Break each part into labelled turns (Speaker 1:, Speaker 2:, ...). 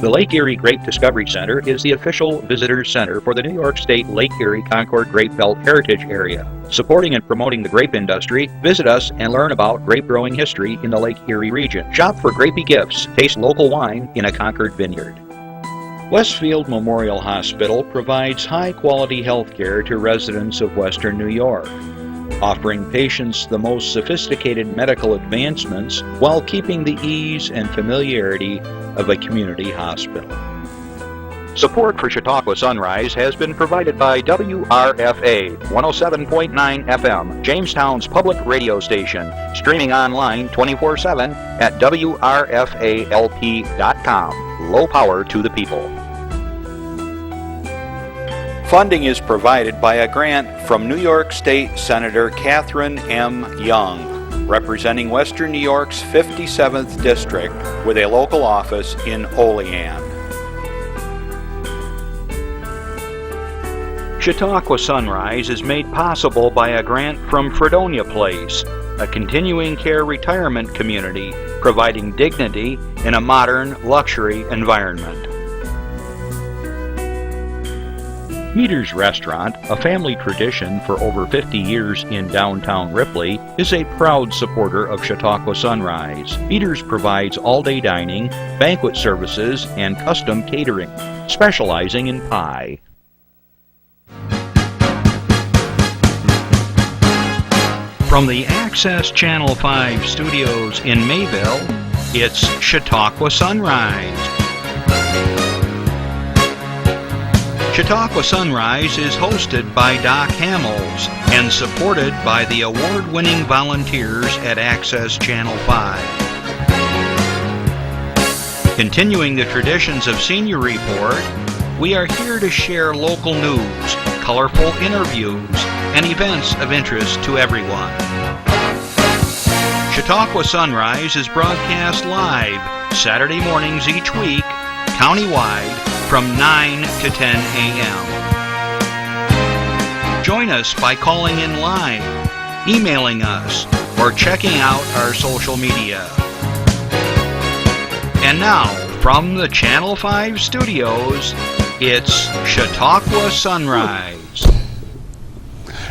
Speaker 1: The Lake Erie Grape Discovery Center is the official visitor center for the New York State Lake Erie Concord Grape Belt Heritage Area. Supporting and promoting the grape industry, visit us and learn about grape growing history in the Lake Erie region. Shop for grapey gifts, taste local wine in a Concord vineyard. Westfield Memorial Hospital provides high-quality health care to residents of Western New York, offering patients the most sophisticated medical advancements while keeping the ease and familiarity of a community hospital. Support for Chautauqua Sunrise has been provided by WRFA 107.9 FM, Jamestown's public radio station, streaming online 24/7 at WRFALP.com. Low power to the people. Funding is provided by a grant from New York State Senator Catherine M. Young, representing Western New York's 57th District with a local office in Olean. Chautauqua Sunrise is made possible by a grant from Fredonia Place, a continuing care retirement community providing dignity in a modern luxury environment. Meter's Restaurant, a family tradition for over 50 years in downtown Ripley, is a proud supporter of Chautauqua Sunrise. Meter's provides all-day dining, banquet services, and custom catering, specializing in pie. From the Access Channel 5 studios in Mayville, it's Chautauqua Sunrise. Chautauqua Sunrise is hosted by Doc Hamels and supported by the award-winning volunteers at Access Channel 5. Continuing the traditions of Senior Report, we are here to share local news, colorful interviews, and events of interest to everyone. Chautauqua Sunrise is broadcast live Saturday mornings each week, countywide, from 9 to 10 a.m. Join us by calling in live, emailing us, or checking out our social media. And now, from the Channel 5 studios, it's Chautauqua Sunrise.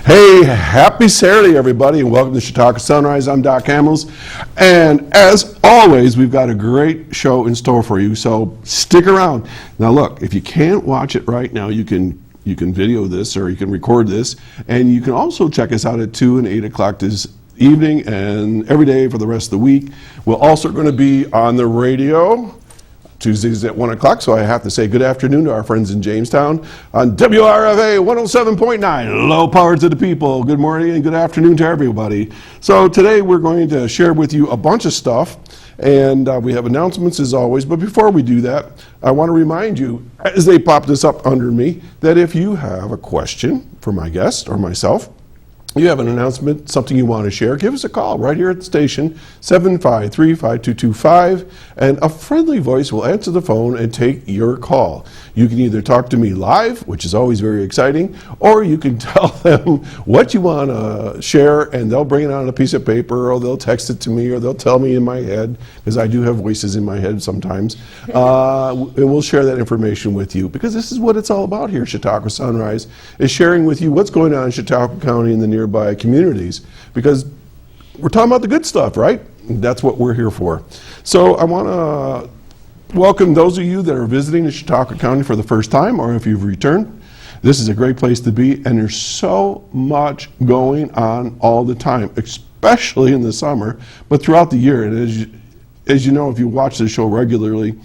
Speaker 2: Hey, happy Saturday, everybody, and welcome to Chautauqua Sunrise. I'm Doc Hamels, and as always, we've got a great show in store for you, so stick around. Now, look, if you can't watch it right now, you can video this or you can record this, and you can also check us out at 2 and 8 o'clock this evening and every day for the rest of the week. We're also going to be on the radio Tuesdays at 1 o'clock, so I have to say good afternoon to our friends in Jamestown on WRFA 107.9, low power to the people. Good morning and good afternoon to everybody. So today we're going to share with you a bunch of stuff, and we have announcements as always, but before we do that, I want to remind you, as they pop this up under me, that if you have a question for my guest or myself, you have an announcement, something you want to share, give us a call right here at the station, 753-5225, and a friendly voice will answer the phone and take your call. You can either talk to me live, which is always very exciting, or you can tell them what you want to share, and they'll bring it on a piece of paper, or they'll text it to me, or they'll tell me in my head, because I do have voices in my head sometimes, and we'll share that information with you, because this is what it's all about here, Chautauqua Sunrise, is sharing with you what's going on in Chautauqua County and the nearby communities, because we're talking about the good stuff, right? That's what we're here for. So I want to welcome those of you that are visiting the Chautauqua County for the first time, or if you've returned. This is a great place to be, and there's so much going on all the time, especially in the summer, but throughout the year. And as you know, if you watch the show regularly,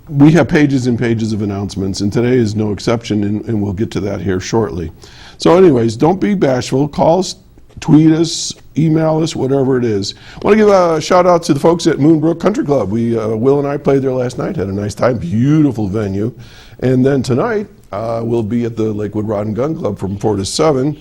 Speaker 2: we have pages and pages of announcements, and today is no exception, and we'll get to that here shortly. So anyways, don't be bashful. Call us, tweet us, email us, whatever it is. I want to give a shout out to the folks at Moonbrook Country Club. Will and I played there last night, had a nice time, beautiful venue. And then tonight, we'll be at the Lakewood Rod and Gun Club from 4 to 7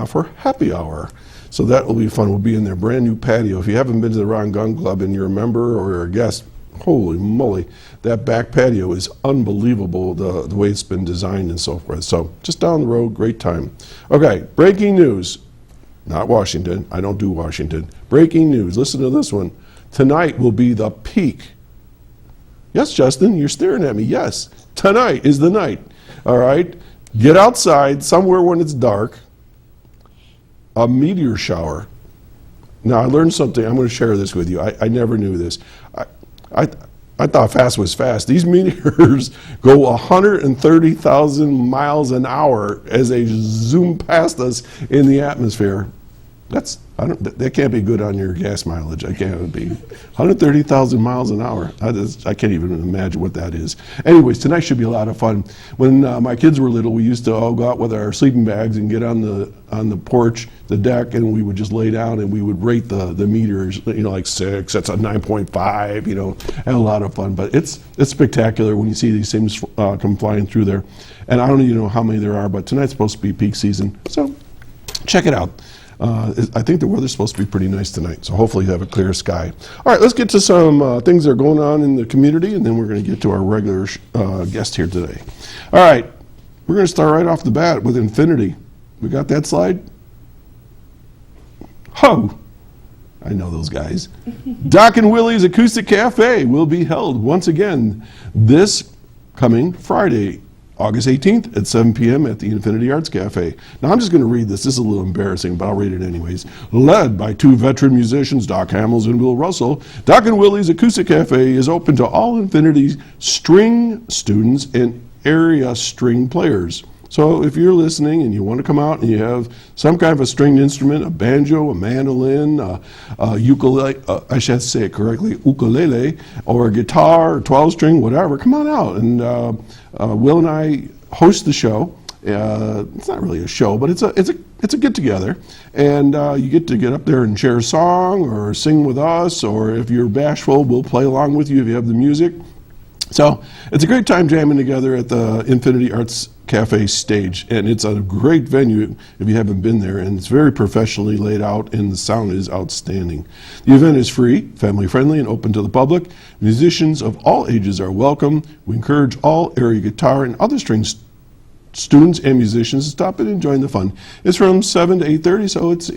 Speaker 2: for happy hour. So that will be fun. We'll be in their brand new patio. If you haven't been to the Rod and Gun Club and you're a member or a guest, holy moly, that back patio is unbelievable, the way it's been designed and so forth. So just down the road, great time. Okay, breaking news. Not Washington. I don't do Washington. Breaking news. Listen to this one. Tonight will be the peak Yes, Justin, you're staring at me. Yes, tonight is the night. All right? Get outside somewhere when it's dark. A meteor shower. Now, I learned something. I'm going to share this with you. I never knew this. I thought fast was fast. These meteors go 130,000 miles an hour as they zoom past us in the atmosphere. That can't be good on your gas mileage. I can't be 130,000 miles an hour. I can't even imagine what that is. Anyways, tonight should be a lot of fun. When my kids were little, we used to all go out with our sleeping bags and get on the porch, the deck, and we would just lay down and we would rate the meteors. Like 6. That's a 9.5. Had a lot of fun. But it's spectacular when you see these things come flying through there. And I don't even know how many there are, but tonight's supposed to be peak season. So check it out. I think the weather's supposed to be pretty nice tonight, so hopefully you have a clear sky. All right, let's get to some things that are going on in the community, and then we're going to get to our regular guest here today. All right, we're going to start right off the bat with Infinity. We got that slide? Ho! I know those guys. Doc and Willie's Acoustic Cafe will be held once again this coming Friday, August 18th at 7 p.m. at the Infinity Arts Cafe. Now, I'm just going to read this. This is a little embarrassing, but I'll read it anyways. Led by 2 veteran musicians, Doc Hamels and Will Russell, Doc and Willie's Acoustic Cafe is open to all Infinity string students and area string players. So if you're listening and you want to come out and you have some kind of a stringed instrument, a banjo, a mandolin, a ukulele, I should say it correctly, ukulele, or a guitar, or 12-string, whatever, come on out. And Will and I host the show. It's not really a show, but it's a get-together. And you get to get up there and share a song or sing with us, or if you're bashful, we'll play along with you if you have the music. So it's a great time jamming together at the Infinity Arts Cafe stage, and it's a great venue if you haven't been there, and it's very professionally laid out, and the sound is outstanding. The event is free, family friendly, and open to the public. Musicians of all ages are welcome. We encourage all area guitar and other string students and musicians to stop and enjoy the fun. It's from 7 to 8:30, so it's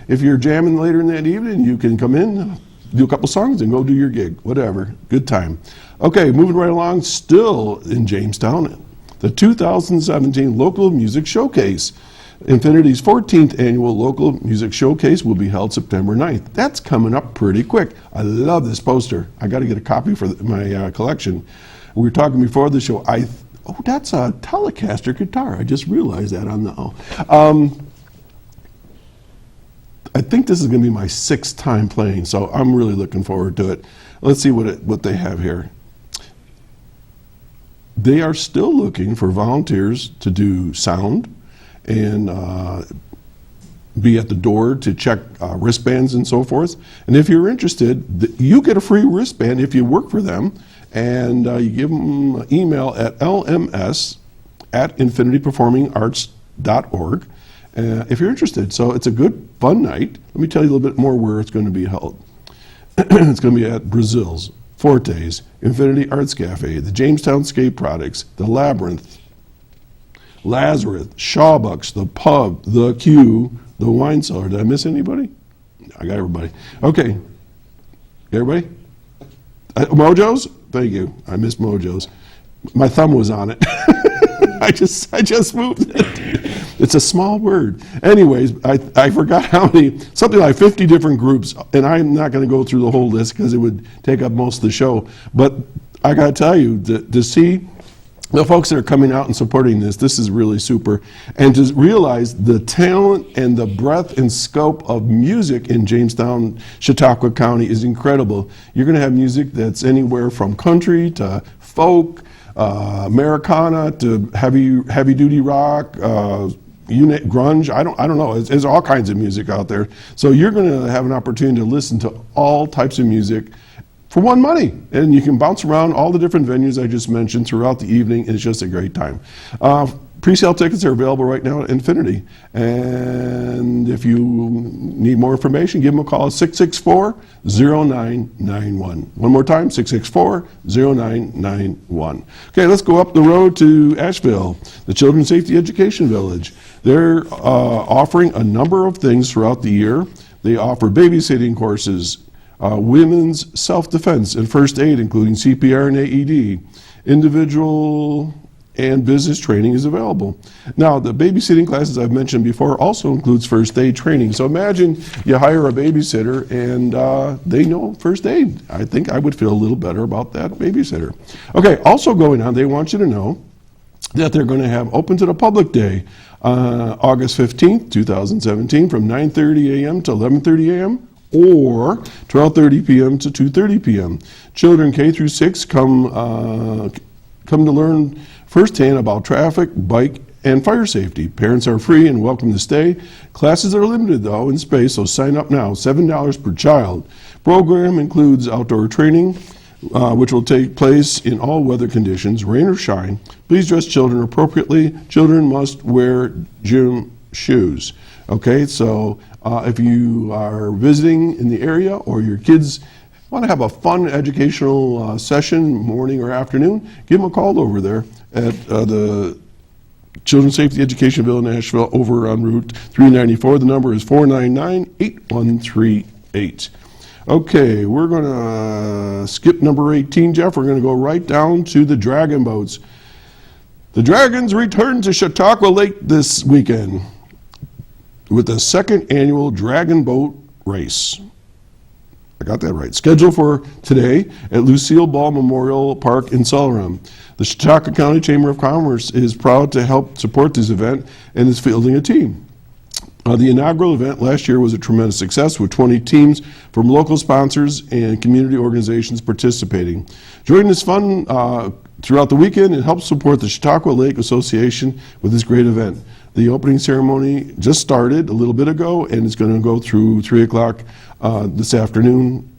Speaker 2: if you're jamming later in that evening, you can come in, do a couple songs, and go do your gig, whatever. Good time. Okay, moving right along, still in Jamestown, the 2017 Local Music Showcase. Infinity's 14th annual Local Music Showcase will be held September 9th. That's coming up pretty quick. I love this poster. I got to get a copy for my collection. We were talking before the show. Oh, that's a Telecaster guitar. I just realized that on the. I think this is going to be my 6th time playing, so I'm really looking forward to it. Let's see what they have here. They are still looking for volunteers to do sound and be at the door to check wristbands and so forth. And if you're interested, you get a free wristband if you work for them, and you give them an email at lms@infinityperformingarts.org if you're interested. So it's a good, fun night. Let me tell you a little bit more where it's going to be held. It's going to be at Brazil's, Forte's, Infinity Arts Cafe, the Jamestown Skate Products, the Labyrinth, Lazarus, Shawbucks, the Pub, the Q, the Wine Cellar. Did I miss anybody? I got everybody. Okay. Everybody? Mojo's? Thank you. I missed Mojo's. My thumb was on it. I just moved it. It's a small word. Anyways, I forgot how many, something like 50 different groups, and I'm not going to go through the whole list because it would take up most of the show. But I got to tell you, to see the folks that are coming out and supporting this is really super. And to realize the talent and the breadth and scope of music in Jamestown, Chautauqua County is incredible. You're going to have music that's anywhere from country to folk, Americana to heavy duty rock, grunge. I don't know. There's all kinds of music out there. So you're going to have an opportunity to listen to all types of music for one money, and you can bounce around all the different venues I just mentioned throughout the evening. It's just a great time. Pre-sale tickets are available right now at Infinity, and if you need more information, give them a call at 664-0991. One more time, 664-0991. Okay, let's go up the road to Asheville, the Children's Safety Education Village. They're offering a number of things throughout the year. They offer babysitting courses, women's self-defense and first aid, including CPR and AED. Individual and business training is available. Now, the babysitting classes I've mentioned before also includes first aid training. So imagine you hire a babysitter and they know first aid. I think I would feel a little better about that babysitter. Okay, also going on, they want you to know that they're going to have Open to the Public Day August 15th, 2017 from 9:30 a.m. to 11:30 a.m. or 12:30 p.m. to 2:30 p.m. Children K through 6 come to learn firsthand about traffic, bike, and fire safety. Parents are free and welcome to stay. Classes are limited though in space, so sign up now. $7 per child. Program includes outdoor training, which will take place in all weather conditions, rain or shine. Please dress children appropriately. Children must wear gym shoes. Okay, so if you are visiting in the area or your kids want to have a fun educational session, morning or afternoon, give them a call over there at the Children's Safety Education Bill in Nashville over on Route 394. The number is 499-8138. Okay, we're going to skip number 18, Jeff. We're going to go right down to the Dragon boats. The Dragons return to Chautauqua Lake this weekend with the second annual Dragon Boat Race. I got that right. Scheduled for today at Lucille Ball Memorial Park in Sullivan. The Chautauqua County Chamber of Commerce is proud to help support this event and is fielding a team. The inaugural event last year was a tremendous success with 20 teams from local sponsors and community organizations participating. Join this fun throughout the weekend and help support the Chautauqua Lake Association with this great event. The opening ceremony just started a little bit ago and it's going to go through 3 o'clock this afternoon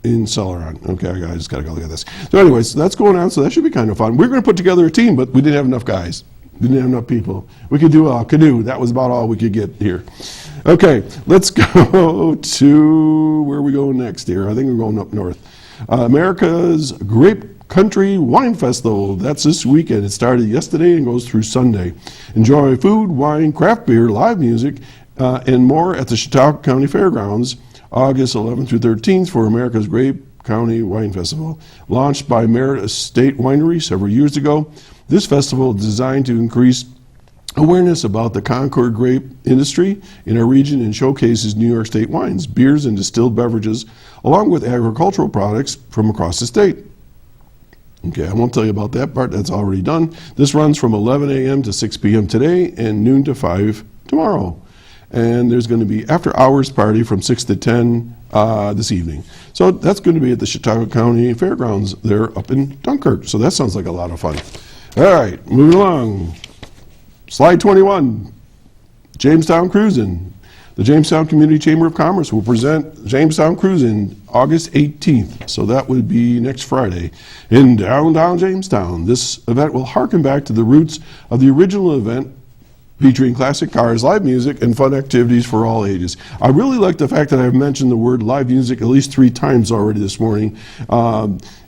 Speaker 2: in Celeron. Okay, I just got to go look at this. So anyways, that's going on, so that should be kind of fun. We're going to put together a team, but we didn't have enough guys. We didn't have enough people. We could do a canoe. That was about all we could get here. Okay, let's go to where are we going next here? I think we're going up north. America's Grape Country Wine Festival. That's this weekend. It started yesterday and goes through Sunday. Enjoy food, wine, craft beer, live music, and more at the Chautauqua County Fairgrounds, August 11th through 13th for America's Grape County Wine Festival. Launched by Merritt Estate Winery several years ago, this festival is designed to increase awareness about the Concord grape industry in our region and showcases New York State wines, beers, and distilled beverages, along with agricultural products from across the state. Okay, I won't tell you about that part. That's already done. This runs from 11 a.m. to 6 p.m. today and noon to 5 tomorrow. And there's going to be after-hours party from 6 to 10 this evening. So that's going to be at the Chautauqua County Fairgrounds there up in Dunkirk. So that sounds like a lot of fun. All right, moving along. Slide 21, Jamestown Cruising. The Jamestown Community Chamber of Commerce will present Jamestown Cruising August 18th. So that would be next Friday in downtown Jamestown. This event will harken back to the roots of the original event, featuring classic cars, live music, and fun activities for all ages. I really like the fact that I've mentioned the word live music at least 3 times already this morning.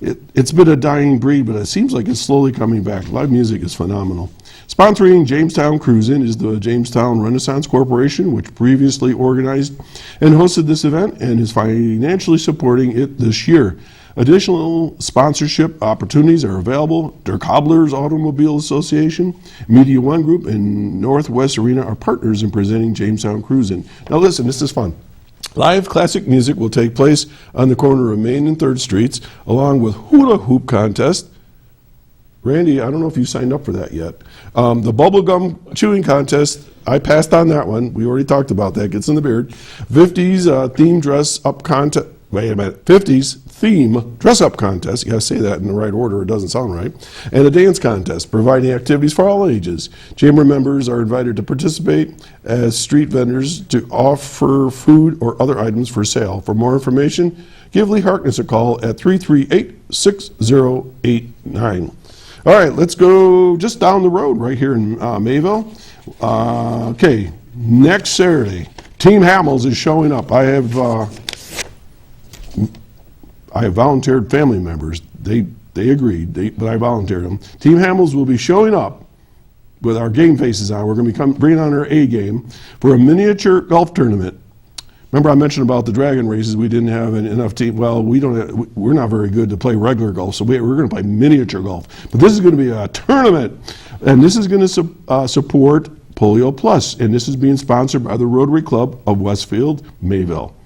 Speaker 2: It's been a dying breed, but it seems like it's slowly coming back. Live music is phenomenal. Sponsoring Jamestown Cruising is the Jamestown Renaissance Corporation, which previously organized and hosted this event and is financially supporting it this year. Additional sponsorship opportunities are available. Der Cobblers Automobile Association, Media One Group, and Northwest Arena are partners in presenting Jamestown Cruising. Now listen, this is fun. Live classic music will take place on the corner of Main and 3rd Streets, along with hula hoop contest. Randy, I don't know if you signed up for that yet. The bubblegum chewing contest, I passed on that one. We already talked about that. Gets in the beard. 50s theme dress up contest. Wait a minute. 50s theme dress-up contest. You got to say that in the right order. It doesn't sound right. And a dance contest, providing activities for all ages. Chamber members are invited to participate as street vendors to offer food or other items for sale. For more information, give Lee Harkness a call at 338-6089. All right, let's go just down the road right here in Mayville. Okay, next Saturday, Team Hamels is showing up. I have volunteered family members. They agreed, but I volunteered them. Team Hamels will be showing up with our game faces on. We're going to be bringing on our A game for a miniature golf tournament Remember I mentioned about the dragon races, we didn't have enough team. Well, we're not very good to play regular golf, so we're going to play miniature golf. But this is going to be a tournament, and this is going to support Polio Plus, and this is being sponsored by the Rotary Club of Westfield, Mayville.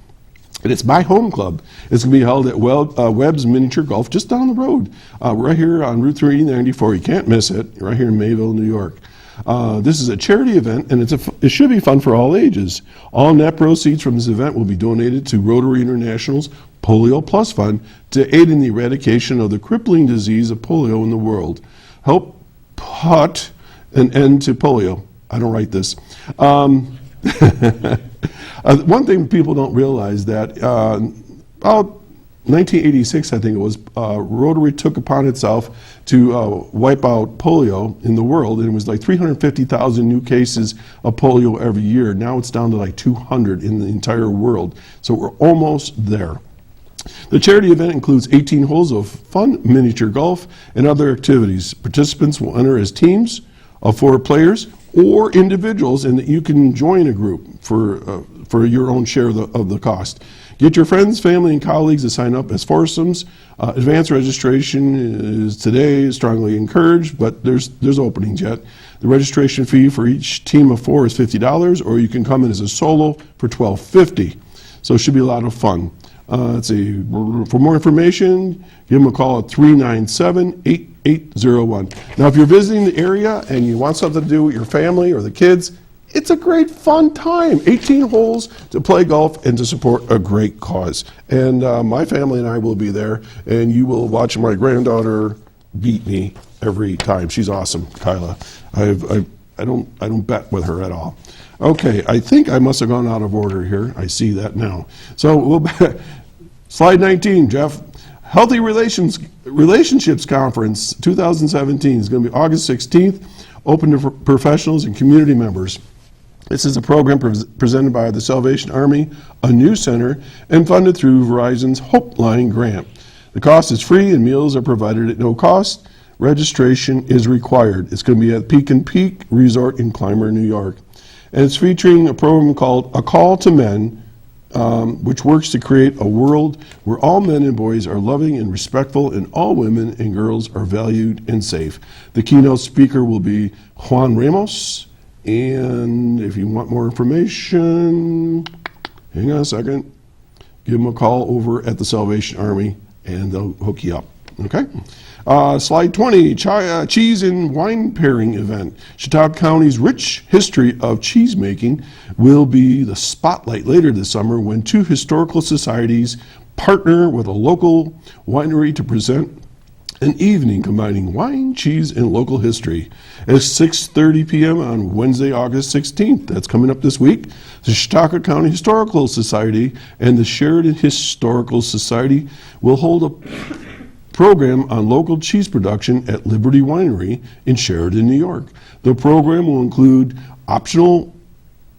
Speaker 2: And it's my home club. It's going to be held at Webb's Miniature Golf just down the road, right here on Route 394. You can't miss it, right here in Mayville, New York. This is a charity event, and it should be fun for all ages. All net proceeds from this event will be donated to Rotary International's Polio Plus Fund to aid in the eradication of the crippling disease of polio in the world. Help put an end to polio. I don't write this. One thing people don't realize that about 1986, I think it was, Rotary took upon itself to wipe out polio in the world, and it was like 350,000 new cases of polio every year. Now it's down to like 200 in the entire world. So we're almost there. The charity event includes 18 holes of fun miniature golf and other activities. Participants will enter as teams of 4 players or individuals, and you can join a group for your own share of the cost. Get your friends, family, and colleagues to sign up as foursomes. Advanced registration is today strongly encouraged, but there's openings yet. The registration fee for each team of 4 is $50, or you can come in as a solo for $12.50. So it should be a lot of fun. Let's see, for more information, give them a call at 397-8801. Now, if you're visiting the area and you want something to do with your family or the kids, it's a great fun time. 18 holes to play golf and to support a great cause. And my family and I will be there, and you will watch my granddaughter beat me every time. She's awesome, Kyla. I don't bet with her at all. Okay, I think I must have gone out of order here. I see that now. So slide 19, Jeff. Healthy Relationships Conference 2017 is going to be August 16th, open to professionals and community members. This is a program presented by the Salvation Army, a new center, and funded through Verizon's Hope Line grant. The cost is free and meals are provided at no cost. Registration is required. It's going to be at Peak and Peak Resort in Clymer, New York. And it's featuring a program called A Call to Men, which works to create a world where all men and boys are loving and respectful, and all women and girls are valued and safe. The keynote speaker will be Juan Ramos, and if you want more information, hang on a second, give them a call over at the Salvation Army, and they'll hook you up, okay? Slide 20, cheese and wine pairing event. Chautauqua County's rich history of cheese making will be the spotlight later this summer when 2 historical societies partner with a local winery to present an evening combining wine, cheese, and local history. At 6:30 p.m. on Wednesday, August 16th, that's coming up this week, the Chautauqua County Historical Society and the Sheridan Historical Society will hold a program on local cheese production at Liberty Winery in Sheridan, New York. The program will include optional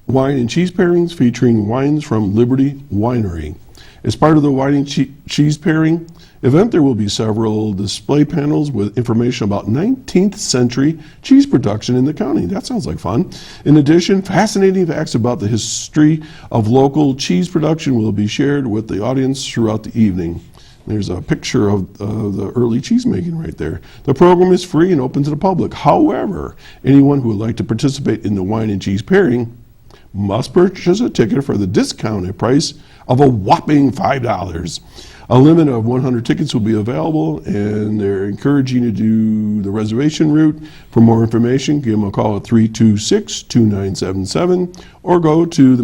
Speaker 2: wine and cheese pairings featuring wines from Liberty Winery. As part of the wine and cheese pairing event, there will be several display panels with information about 19th century cheese production in the county. That sounds like fun. In addition, fascinating facts about the history of local cheese production will be shared with the audience throughout the evening. There's a picture of the early cheese making right there. The program is free and open to the public. However, anyone who would like to participate in the wine and cheese pairing must purchase a ticket for the discounted price of a whopping $5. A limit of 100 tickets will be available, and they're encouraging you to do the reservation route. For more information, give them a call at 326-2977 or go to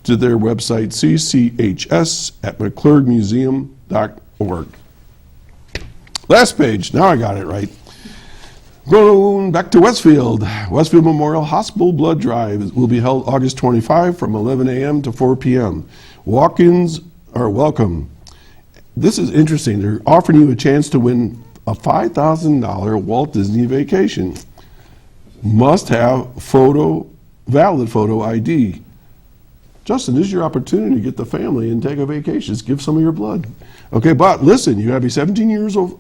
Speaker 2: their website, cchs@mcclurgmuseum.org. Last page, now I got it right. Going back to Westfield. Westfield Memorial Hospital Blood Drive will be held August 25 from 11 a.m. to 4 p.m. Walk-ins are welcome. This is interesting. They're offering you a chance to win a $5,000 Walt Disney vacation. Must have valid photo ID. Justin, this is your opportunity to get the family and take a vacation. Just give some of your blood. Okay, but listen, you gotta be 17 years old,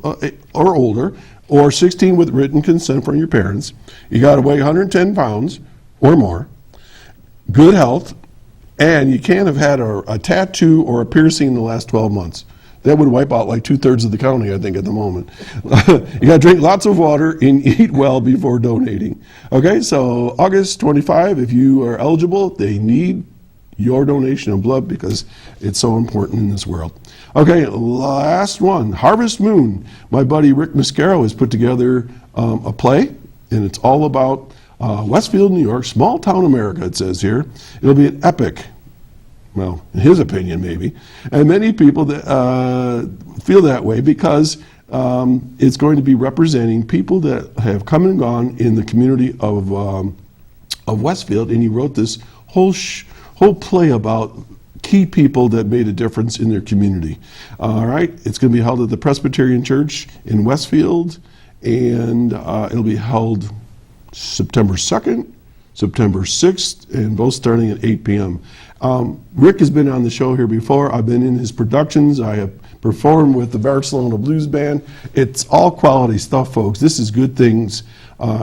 Speaker 2: or older, or 16 with written consent from your parents. You gotta weigh 110 pounds or more, good health, and you can't have had a tattoo or a piercing in the last 12 months. That would wipe out like 2/3 of the county, I think, at the moment. You got to drink lots of water and eat well before donating. Okay, so August 25, if you are eligible, they need your donation of blood because it's so important in this world. Okay, last one, Harvest Moon. My buddy Rick Mascaro has put together a play, and it's all about Westfield, New York, small town America, it says here. It'll be an epic. Well, in his opinion, maybe. And many people that, feel that way because it's going to be representing people that have come and gone in the community of Westfield. And he wrote this whole play about key people that made a difference in their community. All right, it's going to be held at the Presbyterian Church in Westfield, and it'll be held September 2nd, September 6th, and both starting at 8 p.m. Rick has been on the show here before. I've been in his productions. I have performed with the Barcelona Blues Band. It's all quality stuff, folks. This is good things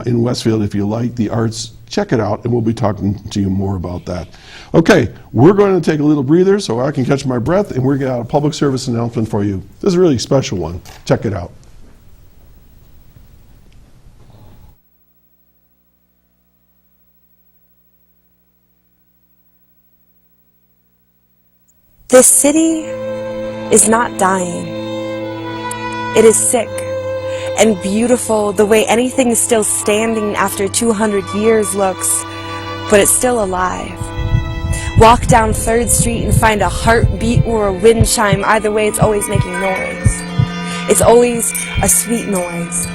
Speaker 2: in Westfield. If you like the arts, check it out, and we'll be talking to you more about that. Okay, we're going to take a little breather so I can catch my breath, and we're going to have a public service announcement for you. This is a really special one. Check it out.
Speaker 3: This city is not dying. It is sick and beautiful the way anything still standing after 200 years looks, but it's still alive. Walk down 3rd Street and find a heartbeat or a wind chime. Either way, it's always making noise. It's always a sweet noise,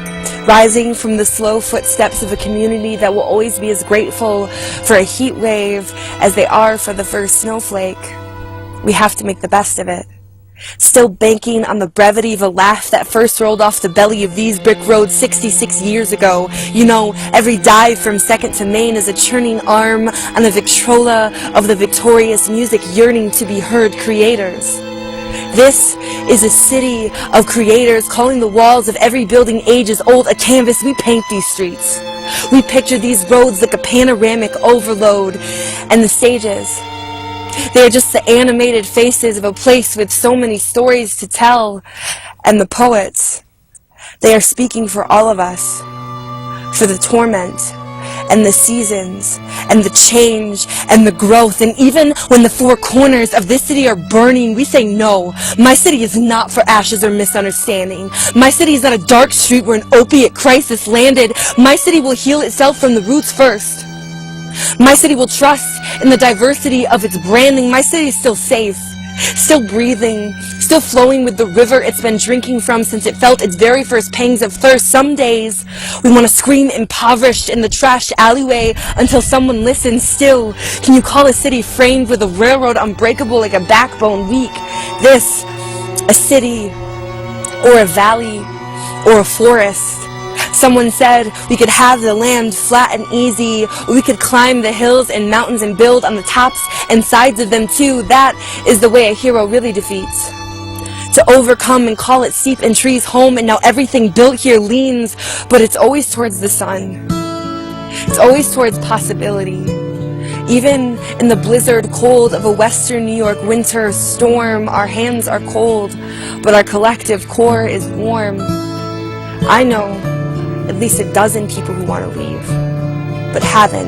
Speaker 3: rising from the slow footsteps of a community that will always be as grateful for a heat wave as they are for the first snowflake. We have to make the best of it. Still banking on the brevity of a laugh that first rolled off the belly of these brick roads 66 years ago. You know, every dive from 2nd to Main is a churning arm on the Victrola of the victorious music yearning to be heard creators. This is a city of creators calling the walls of every building ages old a canvas. We paint these streets. We picture these roads like a panoramic overload, and the stages, they are just the animated faces of a place with so many stories to tell. And the poets, they are speaking for all of us, for the torment and the seasons and the change and the growth. And even when the four corners of this city are burning, we say no. My city is not for ashes or misunderstanding. My city is not a dark street where an opiate crisis landed. My city will heal itself from the roots first. My city will trust in the diversity of its branding. My city is still safe, still breathing, still flowing with the river it's been drinking from since it felt its very first pangs of thirst. Some days we want to scream impoverished in the trashed alleyway until someone listens. Still, can you call a city framed with a railroad unbreakable like a backbone weak? This, a city or a valley or a forest? Someone said we could have the land flat and easy, or we could climb the hills and mountains and build on the tops and sides of them too. That is the way a hero really defeats. To overcome and call it steep and trees home, and now everything built here leans, but it's always towards the sun. It's always towards possibility. Even in the blizzard cold of a western New York winter storm, our hands are cold, but our collective core is warm. I know at least a dozen people who want to leave, but haven't.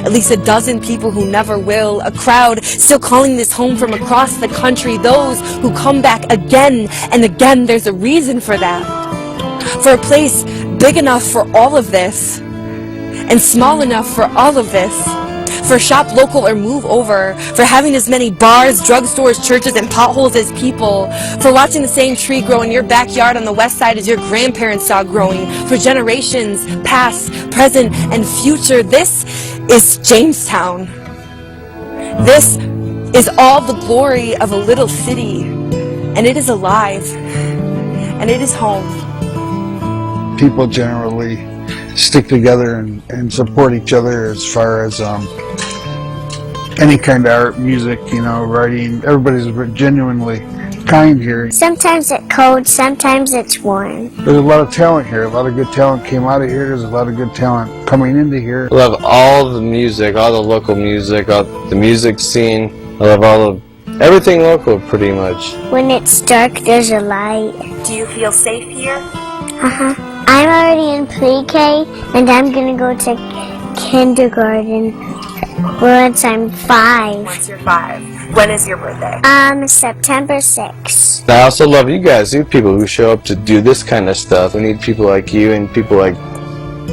Speaker 3: At least a dozen people who never will. A crowd still calling this home from across the country. Those who come back again and again. There's a reason for that. For a place big enough for all of this, and small enough for all of this. For shop local or move over, for having as many bars, drugstores, churches, and potholes as people, for watching the same tree grow in your backyard on the west side as your grandparents saw growing, for generations, past, present, and future. This is Jamestown. This is all the glory of a little city, and it is alive, and it is home.
Speaker 4: People generally stick together and support each other as far as any kind of art, music, writing. Everybody's genuinely kind here.
Speaker 5: Sometimes it's cold, sometimes it's warm.
Speaker 4: There's a lot of talent here. A lot of good talent came out of here. There's a lot of good talent coming into here.
Speaker 6: I love all the music, all the local music, all the music scene. I love all of everything local, pretty much.
Speaker 5: When it's dark, there's a light.
Speaker 3: Do you feel safe here?
Speaker 5: Uh-huh. I'm already in pre-K, and I'm going to go to kindergarten once I'm 5.
Speaker 3: Once you're 5. When is your birthday?
Speaker 5: September 6th.
Speaker 6: I also love you guys, you people who show up to do this kind of stuff. We need people like you and people like,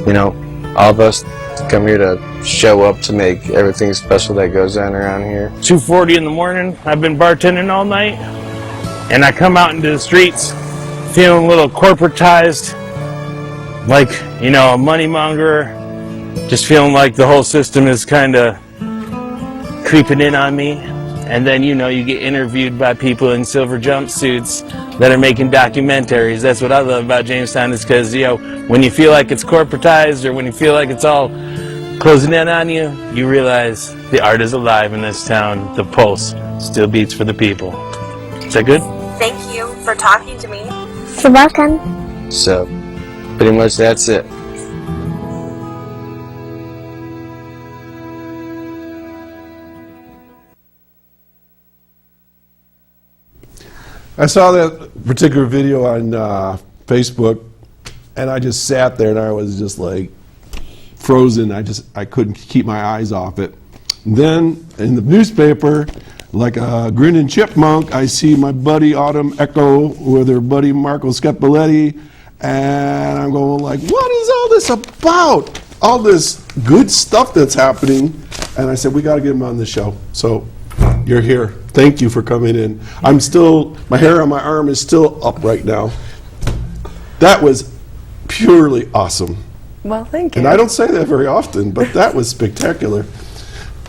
Speaker 6: you know, all of us to come here to show up to make everything special that goes on around here.
Speaker 7: 2:40 in the morning, I've been bartending all night, and I come out into the streets feeling a little corporatized, like, you know, a money monger, just feeling like the whole system is kind of creeping in on me. And then, you know, you get interviewed by people in silver jumpsuits that are making documentaries. That's what I love about Jamestown, is because, you know, when you feel like it's corporatized or when you feel like it's all closing in on you, you realize the art is alive in this town. The pulse still beats for the people. Is that good?
Speaker 3: Thank you for talking to me.
Speaker 5: You're welcome.
Speaker 6: So, pretty much that's it.
Speaker 2: I saw that particular video on Facebook, and I just sat there and I was just like frozen. I couldn't keep my eyes off it. Then in the newspaper, like a grinning chipmunk, I see my buddy Autumn Echo with her buddy Marco Scapelitte, and I'm going like, what is all this about? All this good stuff that's happening. And I said, we got to get him on the show. So you're here. Thank you for coming in. I'm still, my hair on my arm is still up right now. That was purely awesome.
Speaker 8: Well, thank you.
Speaker 2: And I don't say that very often, but that was spectacular.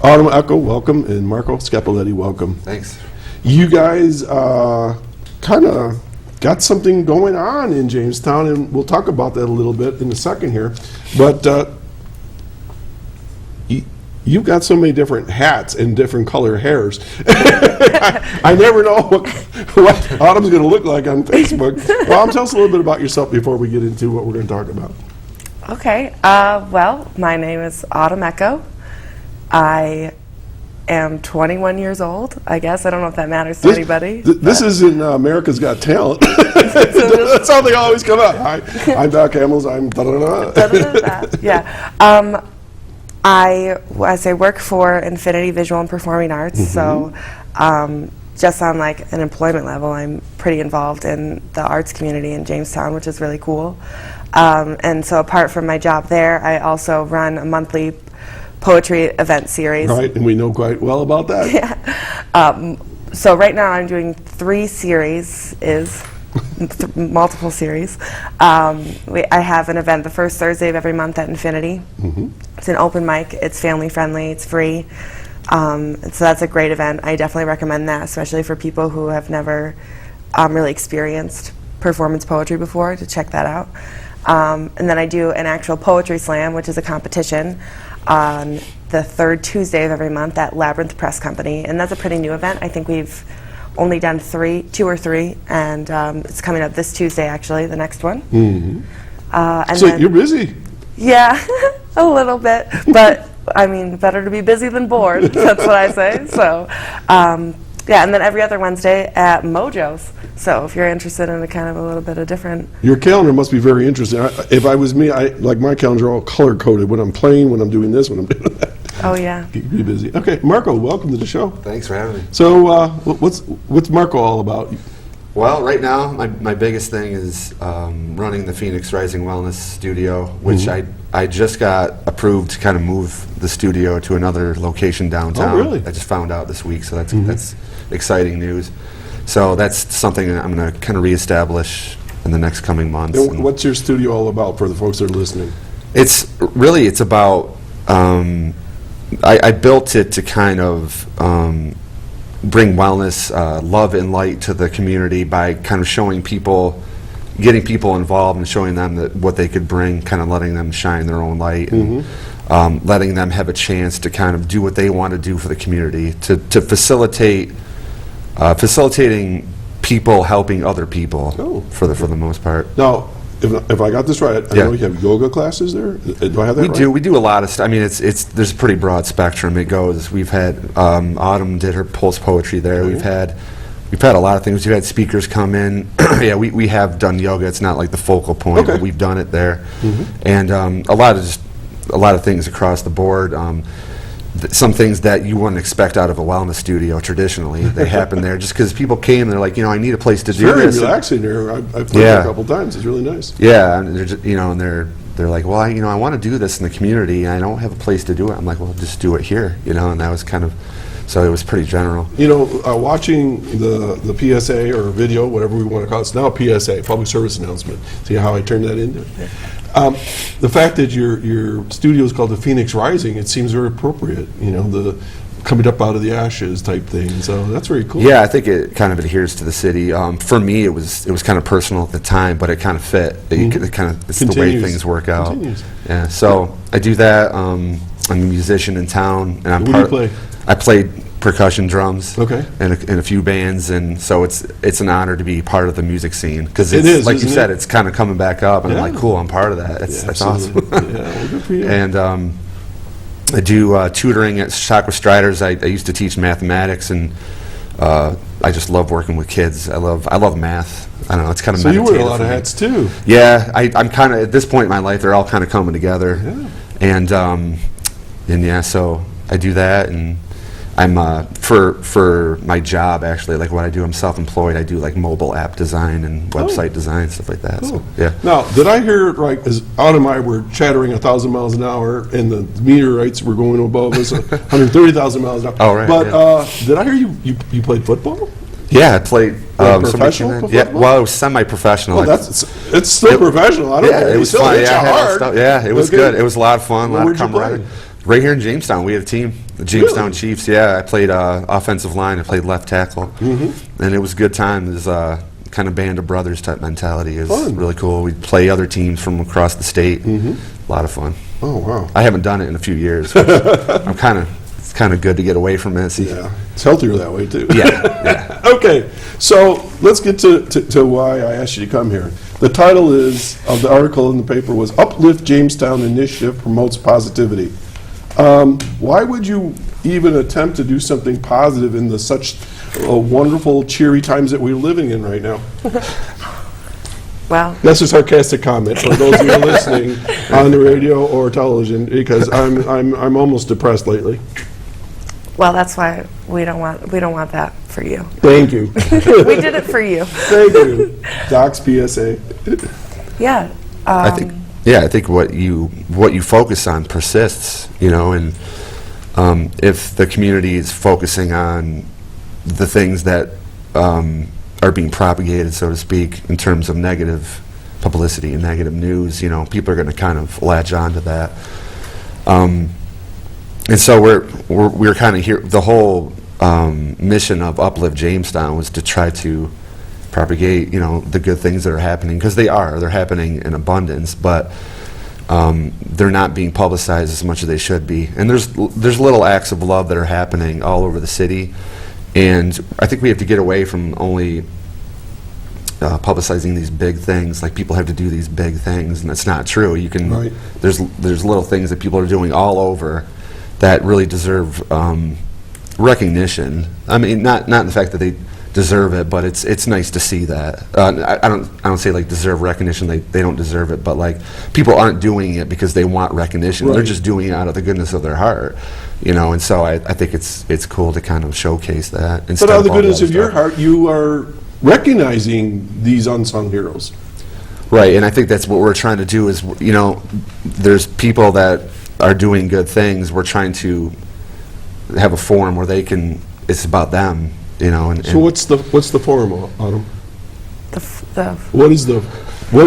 Speaker 2: Autumn Echo, welcome, and Marco Scapelitte, welcome.
Speaker 9: Thanks.
Speaker 2: You guys kind of got something going on in Jamestown, and we'll talk about that a little bit in a second here. But you've got so many different hats and different color hairs. I never know what Autumn's going to look like on Facebook. Well, tell us a little bit about yourself before we get into what we're going to talk about.
Speaker 8: Okay. Well, my name is Autumn Echo. I am 21 years old, I guess. I don't know if that matters to anybody.
Speaker 2: This isn't America's Got Talent. That's how they always come out. Hi, I'm Doc Hamels. I'm da-da-da.
Speaker 8: Yeah. I work for Infinity Visual and Performing Arts, so just on like an employment level, I'm pretty involved in the arts community in Jamestown, which is really cool. And so apart from my job there, I also run a monthly poetry event series.
Speaker 2: Right, and we know quite well about that.
Speaker 8: Yeah. So right now I'm doing 3 series, multiple series. I have an event the first Thursday of every month at Infinity. It's an open mic, it's family friendly, it's free. So that's a great event. I definitely recommend that, especially for people who have never really experienced performance poetry before, to check that out. And then I do an actual poetry slam, which is a competition, on the 3rd Tuesday of every month at Labyrinth Press Company. And that's a pretty new event. I think we've only done 2 or 3, and it's coming up this Tuesday, actually, the next one. And
Speaker 2: So
Speaker 8: then,
Speaker 2: you're busy.
Speaker 8: yeah, a little bit, but I mean, better to be busy than bored. That's what I say. So, yeah, and then every other Wednesday at Mojo's. So if you're interested in a kind of a little bit of different.
Speaker 2: Your calendar must be very interesting. If I was me, like my calendar all color coded. When I'm playing, when I'm doing this, when I'm doing that.
Speaker 8: Oh yeah.
Speaker 2: Keep me busy. Okay, Marco, welcome to the show.
Speaker 9: Thanks for having me.
Speaker 2: So, what's Marco all about?
Speaker 9: Well, right now, my biggest thing is running the Phoenix Rising Wellness Studio, which I just got approved to kind of move the studio to another location downtown.
Speaker 2: Oh, really?
Speaker 9: I just found out this week, so that's exciting news. So that's something that I'm going to kind of reestablish in the next coming months.
Speaker 2: And what's your studio all about for the folks that are listening?
Speaker 9: It's about, I built it to kind of bring wellness, love and light to the community by kind of showing people, getting people involved and showing them that what they could bring, kind of letting them shine their own light and letting them have a chance to kind of do what they want to do for the community, to facilitating people helping other people
Speaker 2: Oh.
Speaker 9: for the most part.
Speaker 2: Now, if I got this right, I
Speaker 9: Yeah.
Speaker 2: know you have yoga classes there. Do I have that right?
Speaker 9: We do a lot of stuff. I mean, it's there's a pretty broad spectrum. It goes. We've had Autumn did her Pulse Poetry there. We've had a lot of things. We've had speakers come in. Yeah, we have done yoga. It's not like the focal point,
Speaker 2: Okay.
Speaker 9: but we've done it there, and a lot of things across the board. Some things that you wouldn't expect out of a wellness studio traditionally, they happen there just because people came and they're like, I need a place to
Speaker 2: It's
Speaker 9: do
Speaker 2: very
Speaker 9: this.
Speaker 2: relaxing there. I've played
Speaker 9: Yeah.
Speaker 2: there a couple times. It's really nice.
Speaker 9: Yeah, and they're just, and they're like, well, I want to do this in the community, and I don't have a place to do it. I'm like, well, just do it here, and that was kind of, so it was pretty general.
Speaker 2: Watching the PSA or video, whatever we want to call it, it's now a PSA, public service announcement. See how I turned that into? The fact that your studio is called the Phoenix Rising, it seems very appropriate. The coming up out of the ashes type thing. So that's very cool.
Speaker 9: Yeah, I think it kind of adheres to the city. For me, it was kind of personal at the time, but it kind of fit. It's the way
Speaker 2: Continues.
Speaker 9: things work out.
Speaker 2: Continues.
Speaker 9: Yeah, so I do that. I'm a musician in town, and I'm
Speaker 2: What do you play?
Speaker 9: I played percussion drums.
Speaker 2: Okay.
Speaker 9: in a few bands, and so it's an honor to be part of the music scene because
Speaker 2: It is,
Speaker 9: like you
Speaker 2: isn't
Speaker 9: said,
Speaker 2: it?
Speaker 9: it's kind of coming back up, and I'm
Speaker 2: Yeah.
Speaker 9: like, cool, I'm part of that. That's awesome.
Speaker 2: Absolutely. Yeah, well, good for you.
Speaker 9: And I do tutoring at Chautauqua Striders. I used to teach mathematics, and I just love working with kids. I love math. I don't know, it's kind of
Speaker 2: So you
Speaker 9: meditative
Speaker 2: wear a lot
Speaker 9: for
Speaker 2: of
Speaker 9: me.
Speaker 2: hats too.
Speaker 9: Yeah, I'm kind of, at this point in my life, they're all kind of coming together.
Speaker 2: Yeah.
Speaker 9: And yeah, so I do that, and I'm for my job, actually, like what I do, I'm self-employed. I do like mobile app design and website design, stuff like that. So,
Speaker 2: Cool.
Speaker 9: yeah.
Speaker 2: Now, did I hear it right? As Autumn and I were chattering 1,000 miles an hour, and the meteorites were going above us 130,000 miles an hour.
Speaker 9: Oh, right,
Speaker 2: But
Speaker 9: yeah.
Speaker 2: did I hear you played football?
Speaker 9: Yeah, I played.
Speaker 2: professional
Speaker 9: Yeah,
Speaker 2: football?
Speaker 9: well, it was semi-professional.
Speaker 2: Well, it's still professional. I don't
Speaker 9: Yeah,
Speaker 2: know.
Speaker 9: it was
Speaker 2: Still
Speaker 9: fun.
Speaker 2: hit you
Speaker 9: Yeah, I had all
Speaker 2: hard.
Speaker 9: stuff. Yeah, it was
Speaker 2: Okay.
Speaker 9: good. It was a lot of fun, a lot of
Speaker 2: Where'd you play?
Speaker 9: camaraderie. Right here in Jamestown, we had a team, the Jamestown
Speaker 2: Really?
Speaker 9: Chiefs. Yeah, I played offensive line. I played left tackle, and it was a good time. It was kind of band of brothers type mentality. It was
Speaker 2: Fun.
Speaker 9: really cool. We'd play other teams from across the state. A lot of fun.
Speaker 2: Oh, wow.
Speaker 9: I haven't done it in a few years. But it's kind of good to get away from it. See,
Speaker 2: Yeah, it's healthier that way, too.
Speaker 9: yeah.
Speaker 2: Okay, so let's get to why I asked you to come here. The title of the article in the paper was Uplift Jamestown Initiative Promotes Positivity. Why would you even attempt to do something positive in the such wonderful, cheery times that we're living in right now?
Speaker 8: Well,
Speaker 2: That's a sarcastic comment for those of you listening on the radio or television, because I'm almost depressed lately.
Speaker 8: well, that's why we don't want that for you.
Speaker 2: Thank you.
Speaker 8: We did it for you.
Speaker 2: Thank you. Doc's PSA.
Speaker 8: Yeah.
Speaker 9: I think what you focus on persists, and if the community is focusing on the things that are being propagated, so to speak, in terms of negative publicity and negative news, people are going to kind of latch on to that. And so we're kind of here. The whole mission of Uplift Jamestown was to try to propagate, the good things that are happening, because they're happening in abundance, but they're not being publicized as much as they should be. And there's little acts of love that are happening all over the city, and I think we have to get away from only publicizing these big things. Like, people have to do these big things, and that's not true. You can
Speaker 2: Right.
Speaker 9: there's little things that people are doing all over that really deserve recognition. I mean, not in the fact that they deserve it, but it's nice to see that. I don't say like deserve recognition. They don't deserve it, but like, people aren't doing it because they want recognition. They're
Speaker 2: Right.
Speaker 9: just doing it out of the goodness of their heart, And so I think it's cool to kind of showcase that.
Speaker 2: But
Speaker 9: instead
Speaker 2: out of the
Speaker 9: all
Speaker 2: goodness
Speaker 9: other
Speaker 2: of your
Speaker 9: stuff.
Speaker 2: heart, you are recognizing these unsung heroes.
Speaker 9: Right, and I think that's what we're trying to do is, there's people that are doing good things. We're trying to have a forum where it's about them, and
Speaker 2: So what's the forum, Autumn?
Speaker 8: The
Speaker 2: What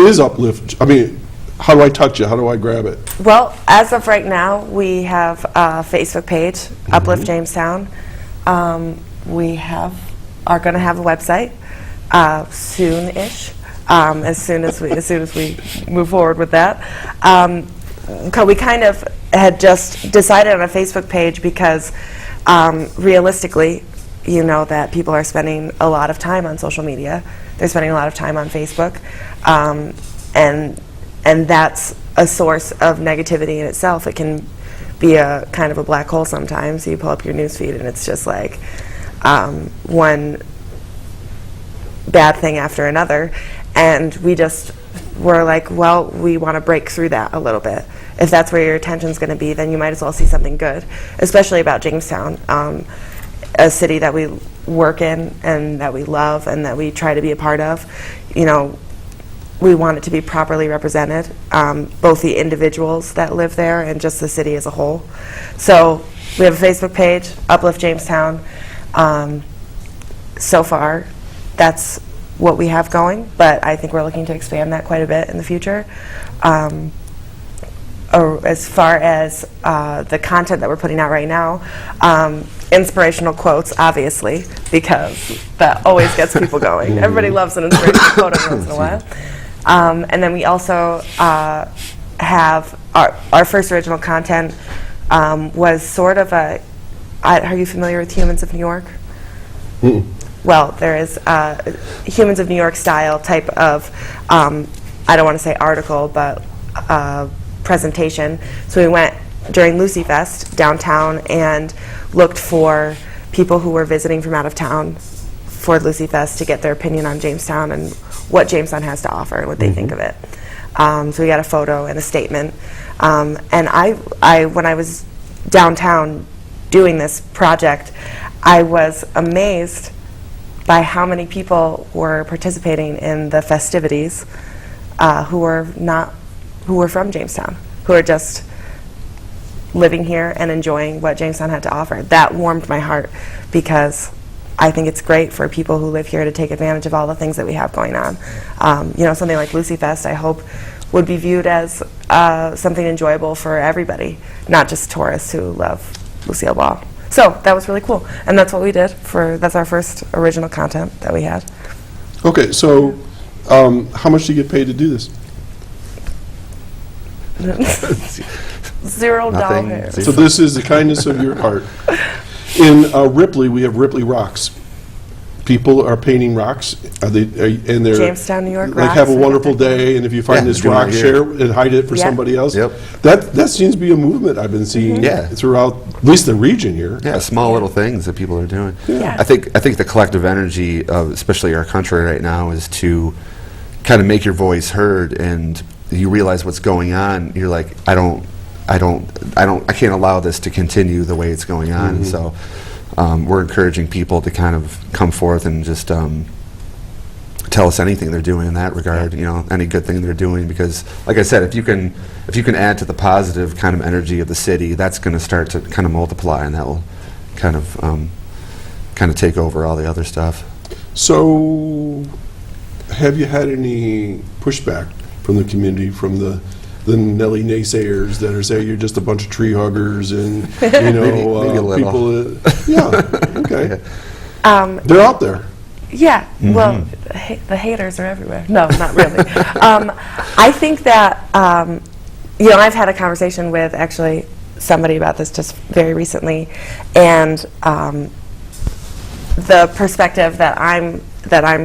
Speaker 2: is Uplift? I mean, how do I touch it? How do I grab it?
Speaker 8: Well, as of right now, we have a Facebook page, Uplift Jamestown. We are going to have a website soon-ish, as soon as we move forward with that. We kind of had just decided on a Facebook page because realistically, you know that people are spending a lot of time on social media. They're spending a lot of time on Facebook, and that's a source of negativity in itself. It can be a kind of a black hole sometimes. You pull up your news feed and it's just like one bad thing after another, and we just were like, well, we want to break through that a little bit. If that's where your attention's going to be, then you might as well see something good, especially about Jamestown, a city that we work in and that we love and that we try to be a part of. You know, we want it to be properly represented, both the individuals that live there and just the city as a whole. So we have a Facebook page, Uplift Jamestown. So far, that's what we have going, but I think we're looking to expand that quite a bit in the future. As far as the content that we're putting out right now, inspirational quotes, obviously, because that always gets people going. Everybody loves an inspirational quote every once in a while. And then we also have our first original content was sort of are you familiar with Humans of New York? Well, there is Humans of New York style type of, I don't want to say article, but presentation. So we went during Lucy Fest downtown and looked for people who were visiting from out of town for Lucy Fest to get their opinion on Jamestown and what Jamestown has to offer and what they think of it. So we got a photo and a statement. And I when I was downtown doing this project, I was amazed by how many people were participating in the festivities who were from Jamestown, who are just living here and enjoying what Jamestown had to offer. That warmed my heart because I think it's great for people who live here to take advantage of all the things that we have going on. You know, something like Lucy Fest, I hope, would be viewed as something enjoyable for everybody, not just tourists who love Lucille Ball. So that was really cool, and that's what we did. That's our first original content that we had.
Speaker 2: Okay, so how much do you get paid to do this?
Speaker 8: $0.
Speaker 2: So this is the kindness of your heart. In Ripley, we have Ripley Rocks. People are painting rocks. And they're
Speaker 8: Jamestown, New York
Speaker 2: like
Speaker 8: rocks.
Speaker 2: have a wonderful day, and if you find this
Speaker 9: doing
Speaker 2: rock,
Speaker 9: it here.
Speaker 2: share and hide it for
Speaker 8: Yeah.
Speaker 2: somebody else.
Speaker 9: Yep.
Speaker 2: That seems to be a movement I've been seeing
Speaker 9: Yeah.
Speaker 2: throughout at least the region here.
Speaker 9: Yeah, small little things that people are doing.
Speaker 8: Yeah.
Speaker 9: I think the collective energy of especially our country right now is to kind of make your voice heard, and you realize what's going on. You're like, I can't allow this to continue the way it's going on. And so we're encouraging people to kind of come forth and just tell us anything they're doing in that regard, you know, any good thing they're doing, because like I said, if you can add to the positive kind of energy of the city, that's going to start to kind of multiply, and that will kind of take over all the other stuff.
Speaker 2: So, have you had any pushback from the community, from the Nelly naysayers that are saying you're just a bunch of tree huggers and, you know,
Speaker 9: Maybe a little.
Speaker 2: people yeah, okay. They're out there.
Speaker 8: Yeah, well, the haters are everywhere. No, not really. I think that, you know, I've had a conversation with actually somebody about this just very recently, and the perspective that I'm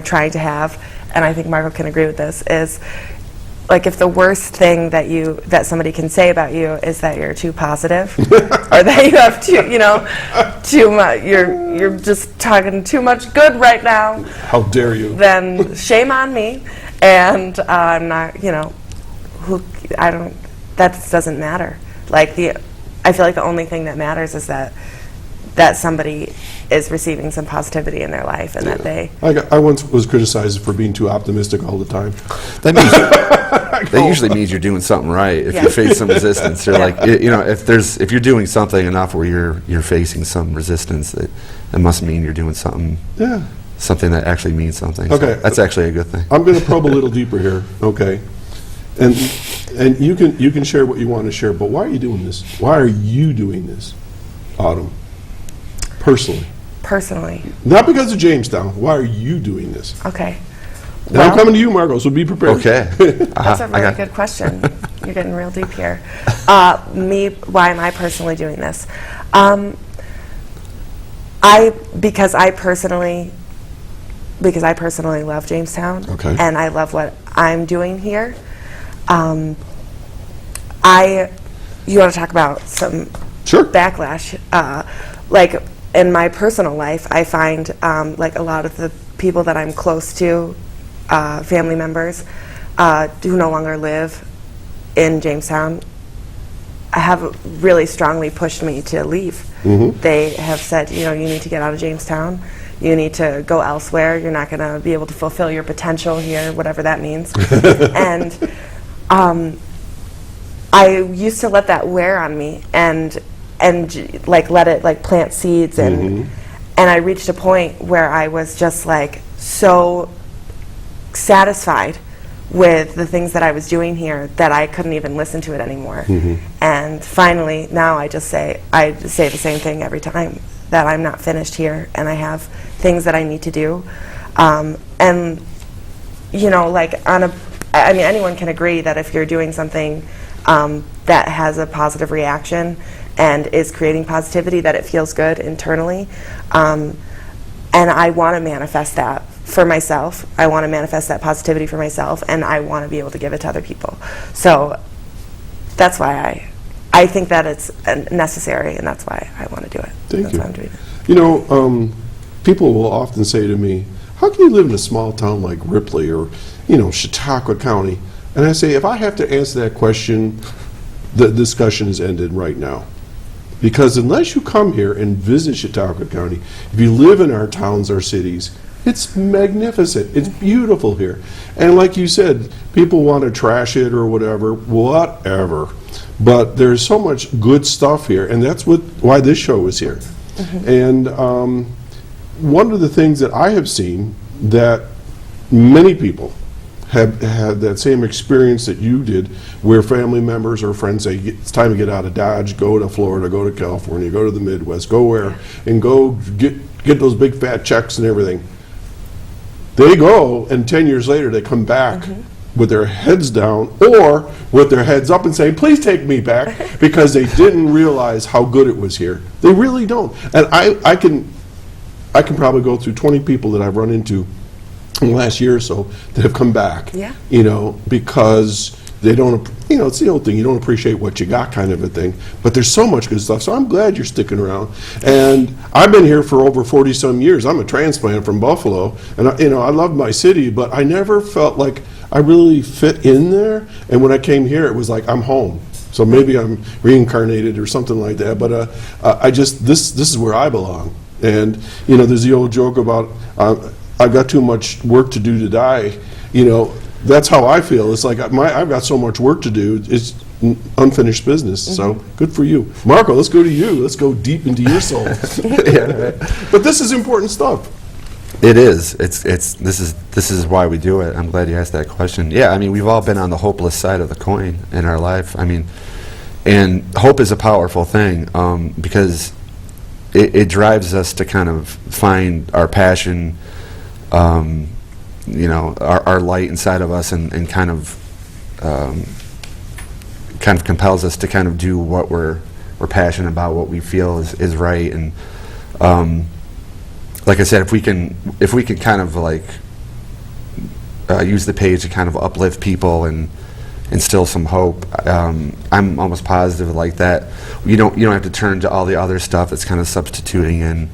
Speaker 8: trying to have, and I think Marco can agree with this, is like if the worst thing that somebody can say about you is that you're too positive, or that you have too much, you're just talking too much good right now.
Speaker 2: How dare you?
Speaker 8: Then shame on me, and I'm not, you know, that doesn't matter. Like I feel like the only thing that matters is that somebody is receiving some positivity in their life, and that they.
Speaker 2: I once was criticized for being too optimistic all the time.
Speaker 9: That means that usually means you're doing something right. If you face some resistance, you're like, you know, if you're doing something enough where you're facing some resistance, it must mean you're doing something.
Speaker 2: Yeah.
Speaker 9: Something that actually means something.
Speaker 2: Okay.
Speaker 9: So that's actually a good thing.
Speaker 2: I'm going to probe a little deeper here. Okay. And you can share what you want to share, but why are you doing this? Why are you doing this, Autumn? Personally. Not because of Jamestown. Why are you doing this?
Speaker 8: Okay.
Speaker 2: And I'm coming to you, Margot, so be prepared.
Speaker 9: Okay.
Speaker 8: That's a really good question. You're getting real deep here. Why am I personally doing this? I because I personally love Jamestown,
Speaker 2: Okay.
Speaker 8: and I love what I'm doing here. You want to talk about some
Speaker 2: Sure.
Speaker 8: backlash? Like in my personal life, I find like a lot of the people that I'm close to, family members, who no longer live in Jamestown, have really strongly pushed me to leave. They have said, you need to get out of Jamestown. You need to go elsewhere. You're not going to be able to fulfill your potential here, whatever that means. And I used to let that wear on me and like let it like plant seeds, and I reached a point where I was just like so satisfied with the things that I was doing here that I couldn't even listen to it anymore. And finally, now I say the same thing every time, that I'm not finished here and I have things that I need to do. And like anyone can agree that if you're doing something that has a positive reaction and is creating positivity, that it feels good internally. And I want to manifest that for myself. I want to manifest that positivity for myself, and I want to be able to give it to other people. So that's why I think that it's necessary, and that's why I want to do it.
Speaker 2: Thank you.
Speaker 8: Why I'm doing it.
Speaker 2: People will often say to me, how can you live in a small town like Ripley or, Chautauqua County? And I say, if I have to answer that question, the discussion is ended right now. Because unless you come here and visit Chautauqua County, if you live in our towns or cities, it's magnificent. It's beautiful here. And like you said, people want to trash it or whatever. But there's so much good stuff here, and that's why this show is here. And one of the things that I have seen that many people have had that same experience that you did, where family members or friends say, it's time to get out of Dodge, go to Florida, go to California, go to the Midwest, go where, and go get those big fat checks and everything. They go, and 10 years later they come back with their heads down or with their heads up and saying, please take me back, because they didn't realize how good it was here. They really don't. And I can probably go through 20 people that I've run into in the last year or so that have come back.
Speaker 8: Yeah.
Speaker 2: Because they don't, it's the old thing, you don't appreciate what you got kind of a thing. But there's so much good stuff, so I'm glad you're sticking around. And I've been here for over 40-some years. I'm a transplant from Buffalo, and I love my city, but I never felt like I really fit in there. And when I came here, it was like, I'm home. So maybe I'm reincarnated or something like that, but this is where I belong. And, there's the old joke about, I've got too much work to do to die. That's how I feel. It's like I've got so much work to do. It's unfinished business. So good for you, Marco. Let's go to you. Let's go deep into your soul. But this is important stuff.
Speaker 9: It is. This is why we do it. I'm glad you asked that question. Yeah, we've all been on the hopeless side of the coin in our life. And hope is a powerful thing, because it drives us to kind of find our passion, our light inside of us, and kind of compels us to kind of do what we're passionate about, what we feel is right. And like I said, if we can kind of like use the page to kind of uplift people and instill some hope, I'm almost positive like that. You don't have to turn to all the other stuff that's kind of substituting in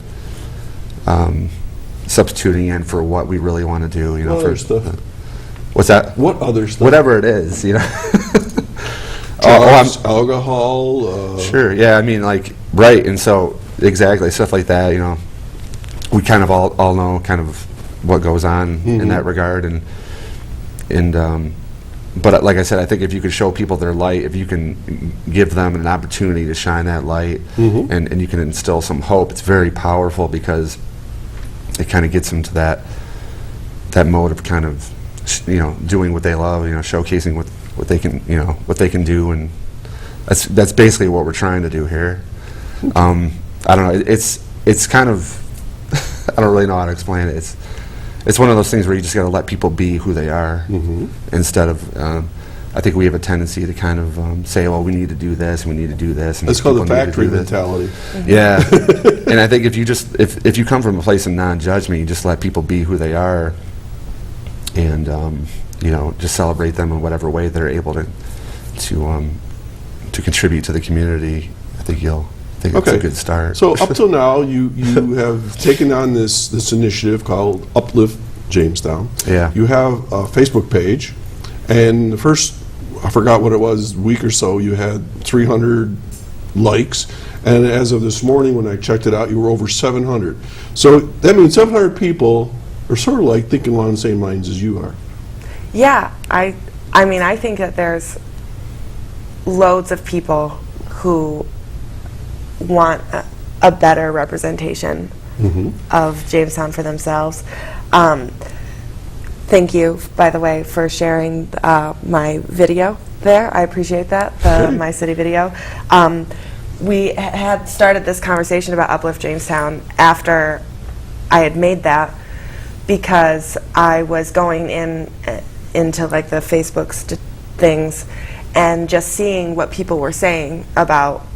Speaker 9: for what we really want to do.
Speaker 2: What other stuff?
Speaker 9: What's that?
Speaker 2: What other stuff?
Speaker 9: Whatever it is,
Speaker 2: Drugs, alcohol.
Speaker 9: Sure. Yeah. Right. And so exactly stuff like that. We kind of all know kind of what goes on in that regard, but like I said, I think if you can show people their light, if you can give them an opportunity to shine that light, and you can instill some hope, it's very powerful, because it kind of gets them to that mode of kind of doing what they love, showcasing what they can do, and that's basically what we're trying to do here. I don't know. It's kind of I don't really know how to explain it. It's one of those things where you just got to let people be who they are, instead of I think we have a tendency to kind of say, well, we need to do this, and we need to do this. And
Speaker 2: It's called the
Speaker 9: people need to
Speaker 2: factory
Speaker 9: do this.
Speaker 2: mentality.
Speaker 9: Yeah. And I think if you just, if you come from a place of non-judgment, you just let people be who they are, and, you know, just celebrate them in whatever way they're able to contribute to the community. I think it's a good start.
Speaker 2: So up till now, you have taken on this initiative called Uplift Jamestown.
Speaker 9: Yeah.
Speaker 2: You have a Facebook page, and the first, I forgot what it was, week or so, you had 300 likes, and as of this morning when I checked it out, you were over 700. So that means 700 people are sort of like thinking along the same lines as you are.
Speaker 8: Yeah, I mean, I think that there's loads of people who want a better representation of Jamestown for themselves. Thank you, by the way, for sharing my video there. I appreciate that, my city video. We had started this conversation about Uplift Jamestown after I had made that, because I was going into like the Facebook things and just seeing what people were saying about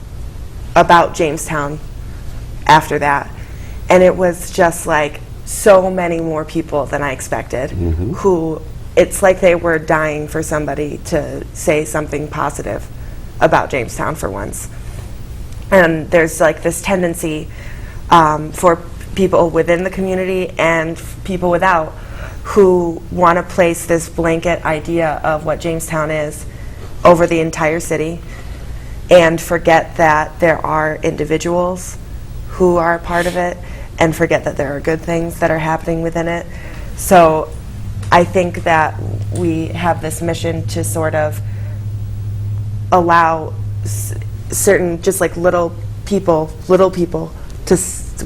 Speaker 8: Jamestown after that. And it was just like so many more people than I expected, who it's like they were dying for somebody to say something positive about Jamestown for once. And there's like this tendency for people within the community and people without who want to place this blanket idea of what Jamestown is over the entire city, and forget that there are individuals who are a part of it, and forget that there are good things that are happening within it. So I think that we have this mission to sort of allow certain, just like little people to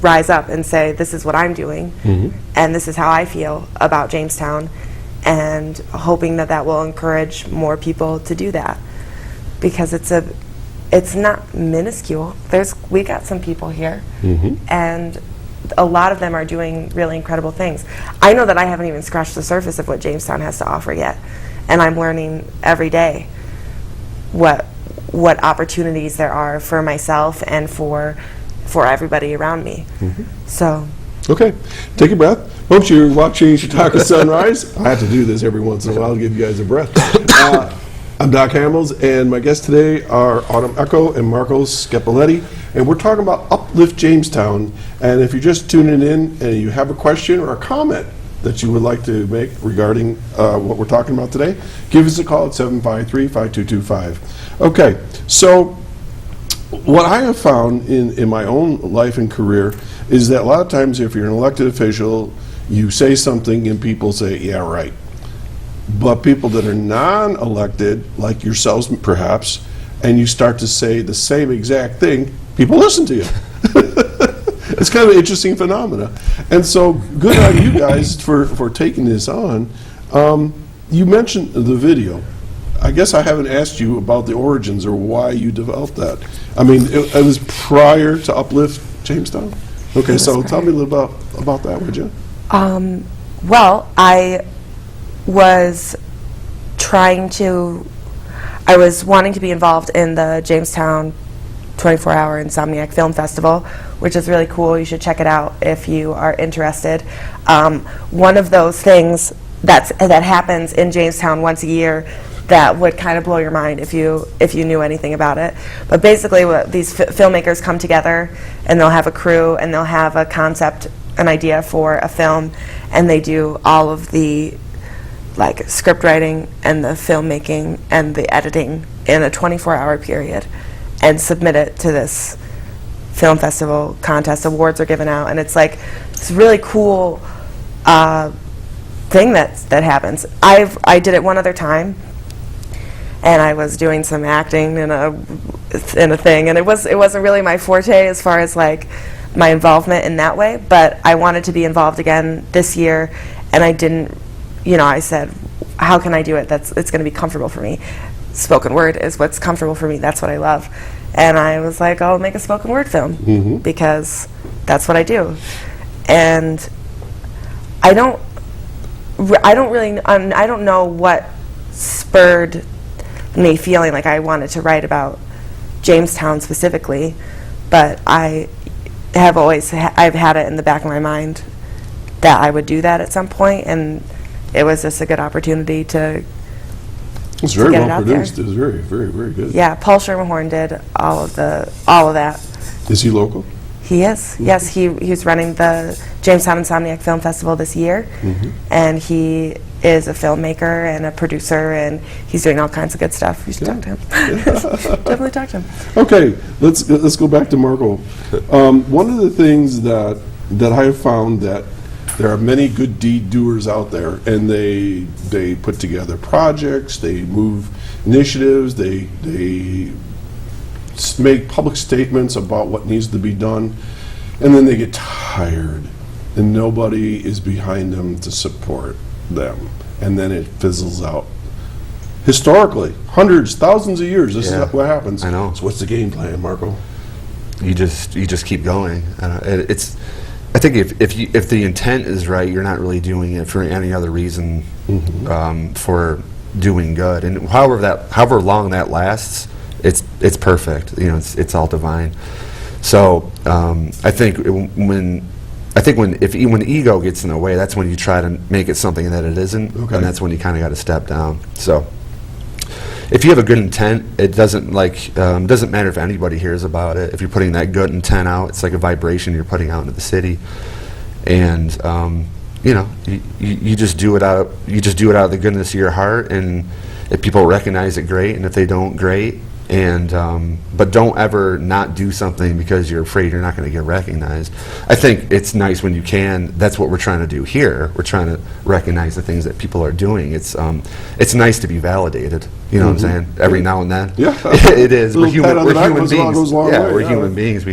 Speaker 8: rise up and say, this is what I'm doing, and this is how I feel about Jamestown, and hoping that that will encourage more people to do that, because it's not minuscule. We got some people here, and a lot of them are doing really incredible things. I know that I haven't even scratched the surface of what Jamestown has to offer yet, and I'm learning every day what opportunities there are for myself and for everybody around me. So.
Speaker 2: Okay, take a breath. Folks, you're watching Chautauqua Sunrise. I have to do this every once in a while to give you guys a breath. I'm Doc Hamels, and my guests today are Autumn Echo and Marcos Scapelitte, and we're talking about Uplift Jamestown. And if you're just tuning in and you have a question or a comment that you would like to make regarding what we're talking about today, give us a call at 753-5225. Okay, so what I have found in my own life and career is that a lot of times if you're an elected official, you say something and people say, yeah, right. But people that are non-elected, like yourselves perhaps, and you start to say the same exact thing, people listen to you. It's kind of an interesting phenomena. And so good on you guys for taking this on. You mentioned the video. I guess I haven't asked you about the origins or why you developed that. I mean, it was prior to Uplift Jamestown? Okay, so tell me a little about that, would you?
Speaker 8: Well, I was wanting to be involved in the Jamestown 24-hour Insomniac Film Festival, which is really cool. You should check it out if you are interested. One of those things that happens in Jamestown once a year that would kind of blow your mind if you knew anything about it. But basically, these filmmakers come together, and they'll have a crew, and they'll have a concept, an idea for a film, and they do all of the like script writing and the filmmaking and the editing in a 24-hour period, and submit it to this film festival contest. Awards are given out, and it's like this really cool thing that happens. I did it one other time, and I was doing some acting in a thing, and it wasn't really my forte as far as like my involvement in that way, but I wanted to be involved again this year, and I didn't, I said, how can I do it it's going to be comfortable for me? Spoken word is what's comfortable for me. That's what I love. And I was like, I'll make a spoken word film because that's what I do. And I don't know what spurred me feeling like I wanted to write about Jamestown specifically, but I have always I've had it in the back of my mind that I would do that at some point, and it was just a good opportunity to
Speaker 2: It's very
Speaker 8: get it
Speaker 2: well
Speaker 8: out there.
Speaker 2: produced. It's very, very, very good.
Speaker 8: Yeah, Paul Shermerhorn did all of that.
Speaker 2: Is he local?
Speaker 8: He is. Yes, he's running the Jamestown Insomniac Film Festival this year, and he is a filmmaker and a producer, and he's doing all kinds of good stuff. You should talk to him. Definitely talk to him.
Speaker 2: Okay, let's go back to Marco. One of the things that I have found that there are many good deed doers out there, and they put together projects, they move initiatives, they make public statements about what needs to be done, and then they get tired, and nobody is behind them to support them, and then it fizzles out. Historically, hundreds, thousands of years, this
Speaker 9: Yeah,
Speaker 2: is what happens.
Speaker 9: I know.
Speaker 2: So what's the game plan, Marco?
Speaker 9: You just keep going. I think if the intent is right, you're not really doing it for any other reason for doing good. And however long that lasts, it's perfect. You know, it's all divine. So I think when ego gets in the way, that's when you try to make it something that it isn't, and that's when you kind of got to step down. So if you have a good intent, it doesn't matter if anybody hears about it. If you're putting that good intent out, it's like a vibration you're putting out into the city, and you just do it out. You just do it out of the goodness of your heart, and if people recognize it, great, and if they don't, great. And but don't ever not do something because you're afraid you're not going to get recognized. I think it's nice when you can. That's what we're trying to do here. We're trying to recognize the things that people are doing. It's nice to be validated. You know what I'm saying? Every now and then.
Speaker 2: Yeah.
Speaker 9: It is. We're
Speaker 2: Little pat on the back
Speaker 9: human
Speaker 2: goes a long
Speaker 9: beings.
Speaker 2: way,
Speaker 9: Yeah, we're
Speaker 2: yeah.
Speaker 9: human beings.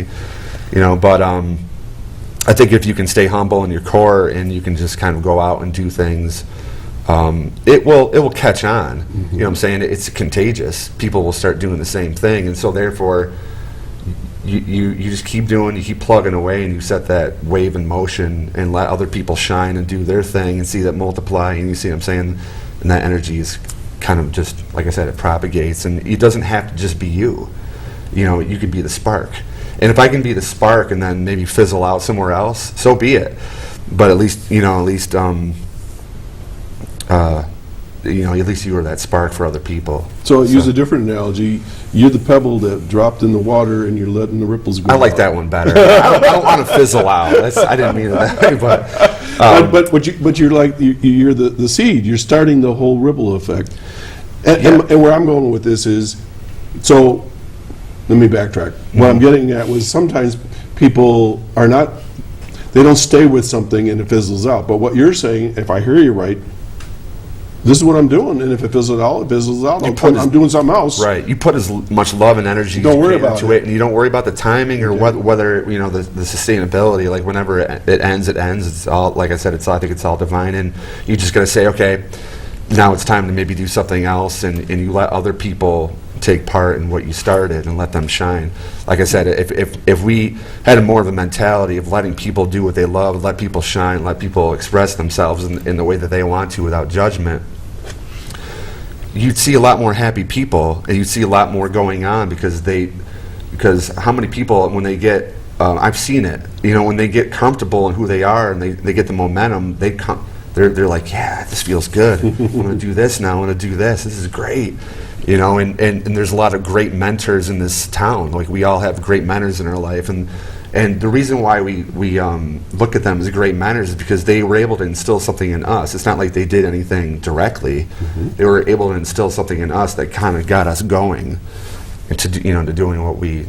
Speaker 9: But I think if you can stay humble in your core and you can just kind of go out and do things, it will catch on. You know what I'm saying? It's contagious. People will start doing the same thing, and so therefore you just keep doing, you keep plugging away, and you set that wave in motion and let other people shine and do their thing and see that multiply, and you see what I'm saying? And that energy is kind of just, like I said, it propagates, and it doesn't have to just be you. You know, you could be the spark. And if I can be the spark and then maybe fizzle out somewhere else, so be it. But at least you were that spark for other people.
Speaker 2: So use a different analogy. You're the pebble that dropped in the water, and you're letting the ripples go.
Speaker 9: I like
Speaker 2: out.
Speaker 9: that one better. I don't want to fizzle out. I didn't mean it that way,
Speaker 2: But you're like you're the seed. You're starting the whole ripple effect. And where I'm going with this is, so let me backtrack. What I'm getting at was sometimes people are not. They don't stay with something and it fizzles out. But what you're saying, if I hear you right, this is what I'm doing, and if it fizzles out, it fizzles out. I'm doing something else.
Speaker 9: Right. You put as much love and energy
Speaker 2: Don't worry
Speaker 9: into
Speaker 2: about
Speaker 9: it, and you don't worry about the timing or whether the sustainability. Like whenever it ends, it ends. It's all, like I said, I think it's all divine, and you just got to say, okay, now it's time to maybe do something else, and you let other people take part in what you started and let them shine. Like I said, if we had more of a mentality of letting people do what they love, let people shine, let people express themselves in the way that they want to without judgment, you'd see a lot more happy people, and you'd see a lot more going on because how many people, when they get I've seen it, when they get comfortable in who they are and they get the momentum, they're like, yeah, this feels good. I'm going to do this now. I'm going to do this. This is great. And there's a lot of great mentors in this town. Like, we all have great mentors in our life, and the reason why we look at them as great mentors is because they were able to instill something in us. It's not like they did anything directly. They were able to instill something in us that kind of got us going to doing what we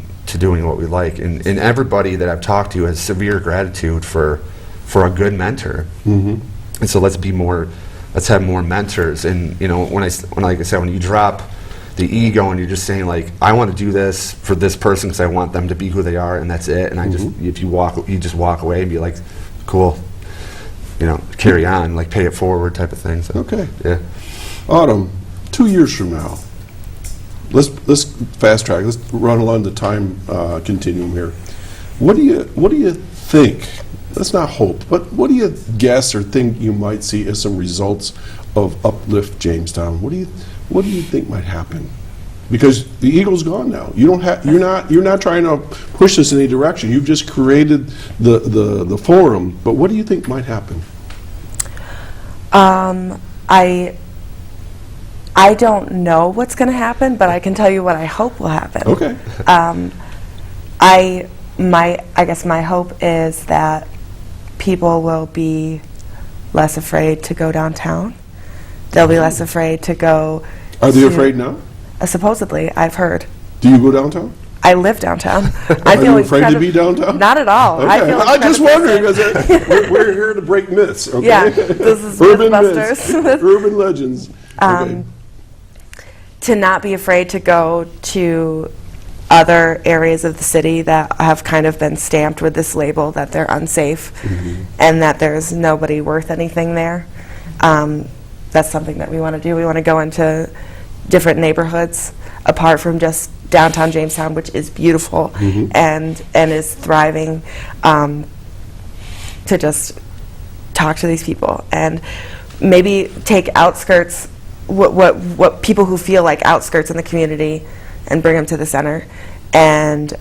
Speaker 9: like. And everybody that I've talked to has severe gratitude for a good mentor. And so let's have more mentors. And when you drop the ego and you're just saying, like, I want to do this for this person because I want them to be who they are, and that's it. And if you just walk away and be like, cool, carry on, like, pay it forward type of thing. So,
Speaker 2: Okay.
Speaker 9: yeah.
Speaker 2: Autumn, 2 years from now, let's fast track. Let's run along the time continuum here. What do you think? Let's not hope, but what do you guess or think you might see as some results of Uplift Jamestown? What do you think might happen? Because the Eagle's gone now. You don't have. You're not trying to push this in any direction. You've just created the forum. But what do you think might happen?
Speaker 8: I don't know what's going to happen, but I can tell you what I hope will happen.
Speaker 2: Okay.
Speaker 8: I guess my hope is that people will be less afraid to go downtown. They'll be less afraid to go.
Speaker 2: Are they afraid now?
Speaker 8: Supposedly, I've heard.
Speaker 2: Do you go downtown?
Speaker 8: I live downtown.
Speaker 2: Are you afraid to be downtown?
Speaker 8: Not at all.
Speaker 2: Okay. I'm just wondering because we're here to break myths. Okay.
Speaker 8: Yeah, this is
Speaker 2: urban
Speaker 8: Mythbusters.
Speaker 2: myths, urban legends. Okay.
Speaker 8: To not be afraid to go to other areas of the city that have kind of been stamped with this label that they're unsafe and that there's nobody worth anything there. That's something that we want to do. We want to go into different neighborhoods apart from just downtown Jamestown, which is beautiful and is thriving, to just talk to these people and maybe take outskirts, what people who feel like outskirts in the community, and bring them to the center. And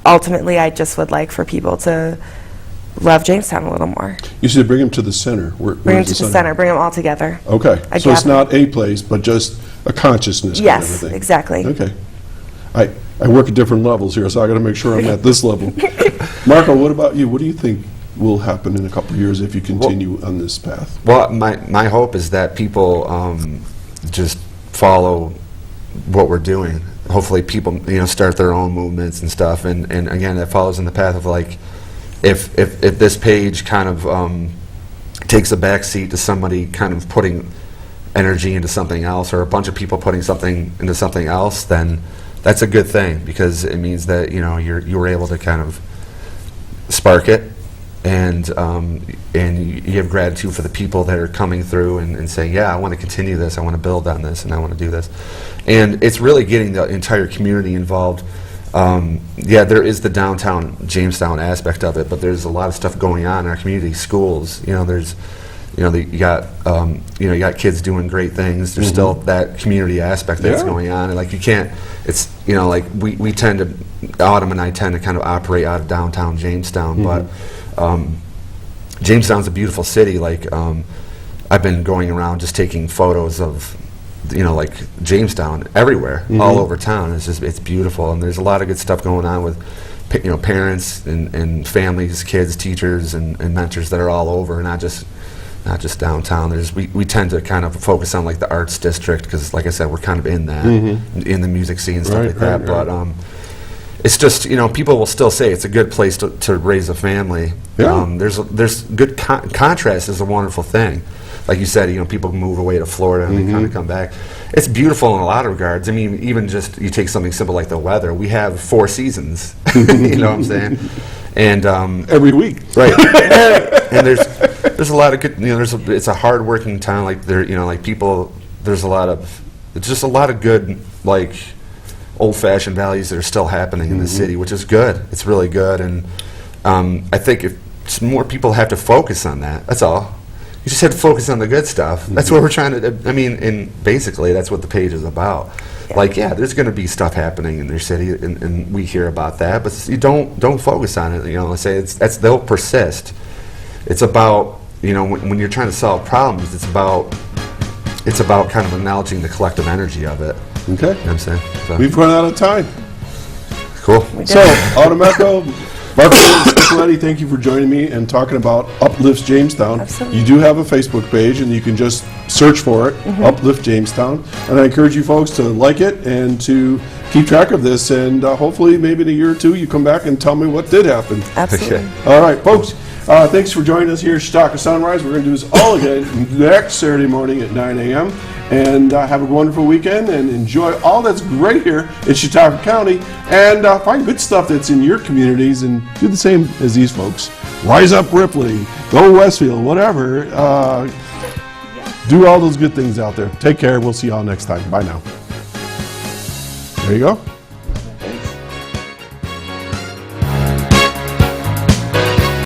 Speaker 8: ultimately I just would like for people to love Jamestown a little more.
Speaker 2: You said bring them to the center.
Speaker 8: Bring them to the center. Bring them all together.
Speaker 2: Okay, so it's not a place, but just a consciousness
Speaker 8: Yes,
Speaker 2: kind of thing.
Speaker 8: exactly.
Speaker 2: Okay. I work at different levels here, so I got to make sure I'm at this level. Marco, what about you? What do you think will happen in a couple of years if you continue on this path?
Speaker 9: Well, my hope is that people just follow what we're doing. Hopefully people, start their own movements and stuff, and again, that follows in the path of, like, if this page kind of takes a back seat to somebody kind of putting energy into something else, or a bunch of people putting something into something else, then that's a good thing, because it means that you were able to kind of spark it, and you have gratitude for the people that are coming through and saying, yeah, I want to continue this, I want to build on this, and I want to do this. And it's really getting the entire community involved. Yeah, there is the downtown Jamestown aspect of it, but there's a lot of stuff going on in our community, schools. There's, you got kids doing great things. There's still that community aspect that's going on, and like you can't. It's like we tend to, Autumn and I tend to kind of operate out of downtown Jamestown, but Jamestown's a beautiful city. Like I've been going around just taking photos of, like Jamestown everywhere, all over town. It's beautiful, and there's a lot of good stuff going on with, parents and families, kids, teachers, and mentors that are all over, not just downtown. We tend to kind of focus on like the arts district, because, like I said, we're kind of in that, in the music scene and stuff like that. But it's just, people will still say it's a good place to raise a family. There's good contrast is a wonderful thing. Like you said, people move away to Florida and they kind of come back. It's beautiful in a lot of regards. I mean, even just you take something simple like the weather. We have 4 seasons. You know what I'm saying? And
Speaker 2: every week,
Speaker 9: right? And there's a lot of good. It's a hard-working town. Like like people. There's just a lot of good, like, old-fashioned values that are still happening in the city, which is good. It's really good, and I think if more people have to focus on that, that's all. You just have to focus on the good stuff. That's what we're trying to. I mean, and basically, that's what the page is about. Like, yeah, there's going to be stuff happening in their city, and we hear about that, but you don't focus on it. Let's say they'll persist. It's about when you're trying to solve problems, it's about kind of acknowledging the collective energy of it.
Speaker 2: Okay.
Speaker 9: You know what I'm saying? So.
Speaker 2: We've run out of time.
Speaker 9: Cool.
Speaker 2: So, Autumn Echo, Marco Scapelitte, thank you for joining me and talking about Uplift Jamestown.
Speaker 8: Absolutely.
Speaker 2: You do have a Facebook page, and you can just search for it, Uplift Jamestown. And I encourage you folks to like it and to keep track of this. And hopefully, maybe in a year or two, you come back and tell me what did happen.
Speaker 8: Absolutely.
Speaker 2: All right, folks. Thanks for joining us here at Chautauqua Sunrise. We're going to do this all again next Saturday morning at 9 a.m. And have a wonderful weekend and enjoy all that's great here in Chautauqua County. And find good stuff that's in your communities and do the same as these folks. Rise up Ripley, go Westfield, whatever. Do all those good things out there. Take care. We'll see you all next time. Bye now. There you go.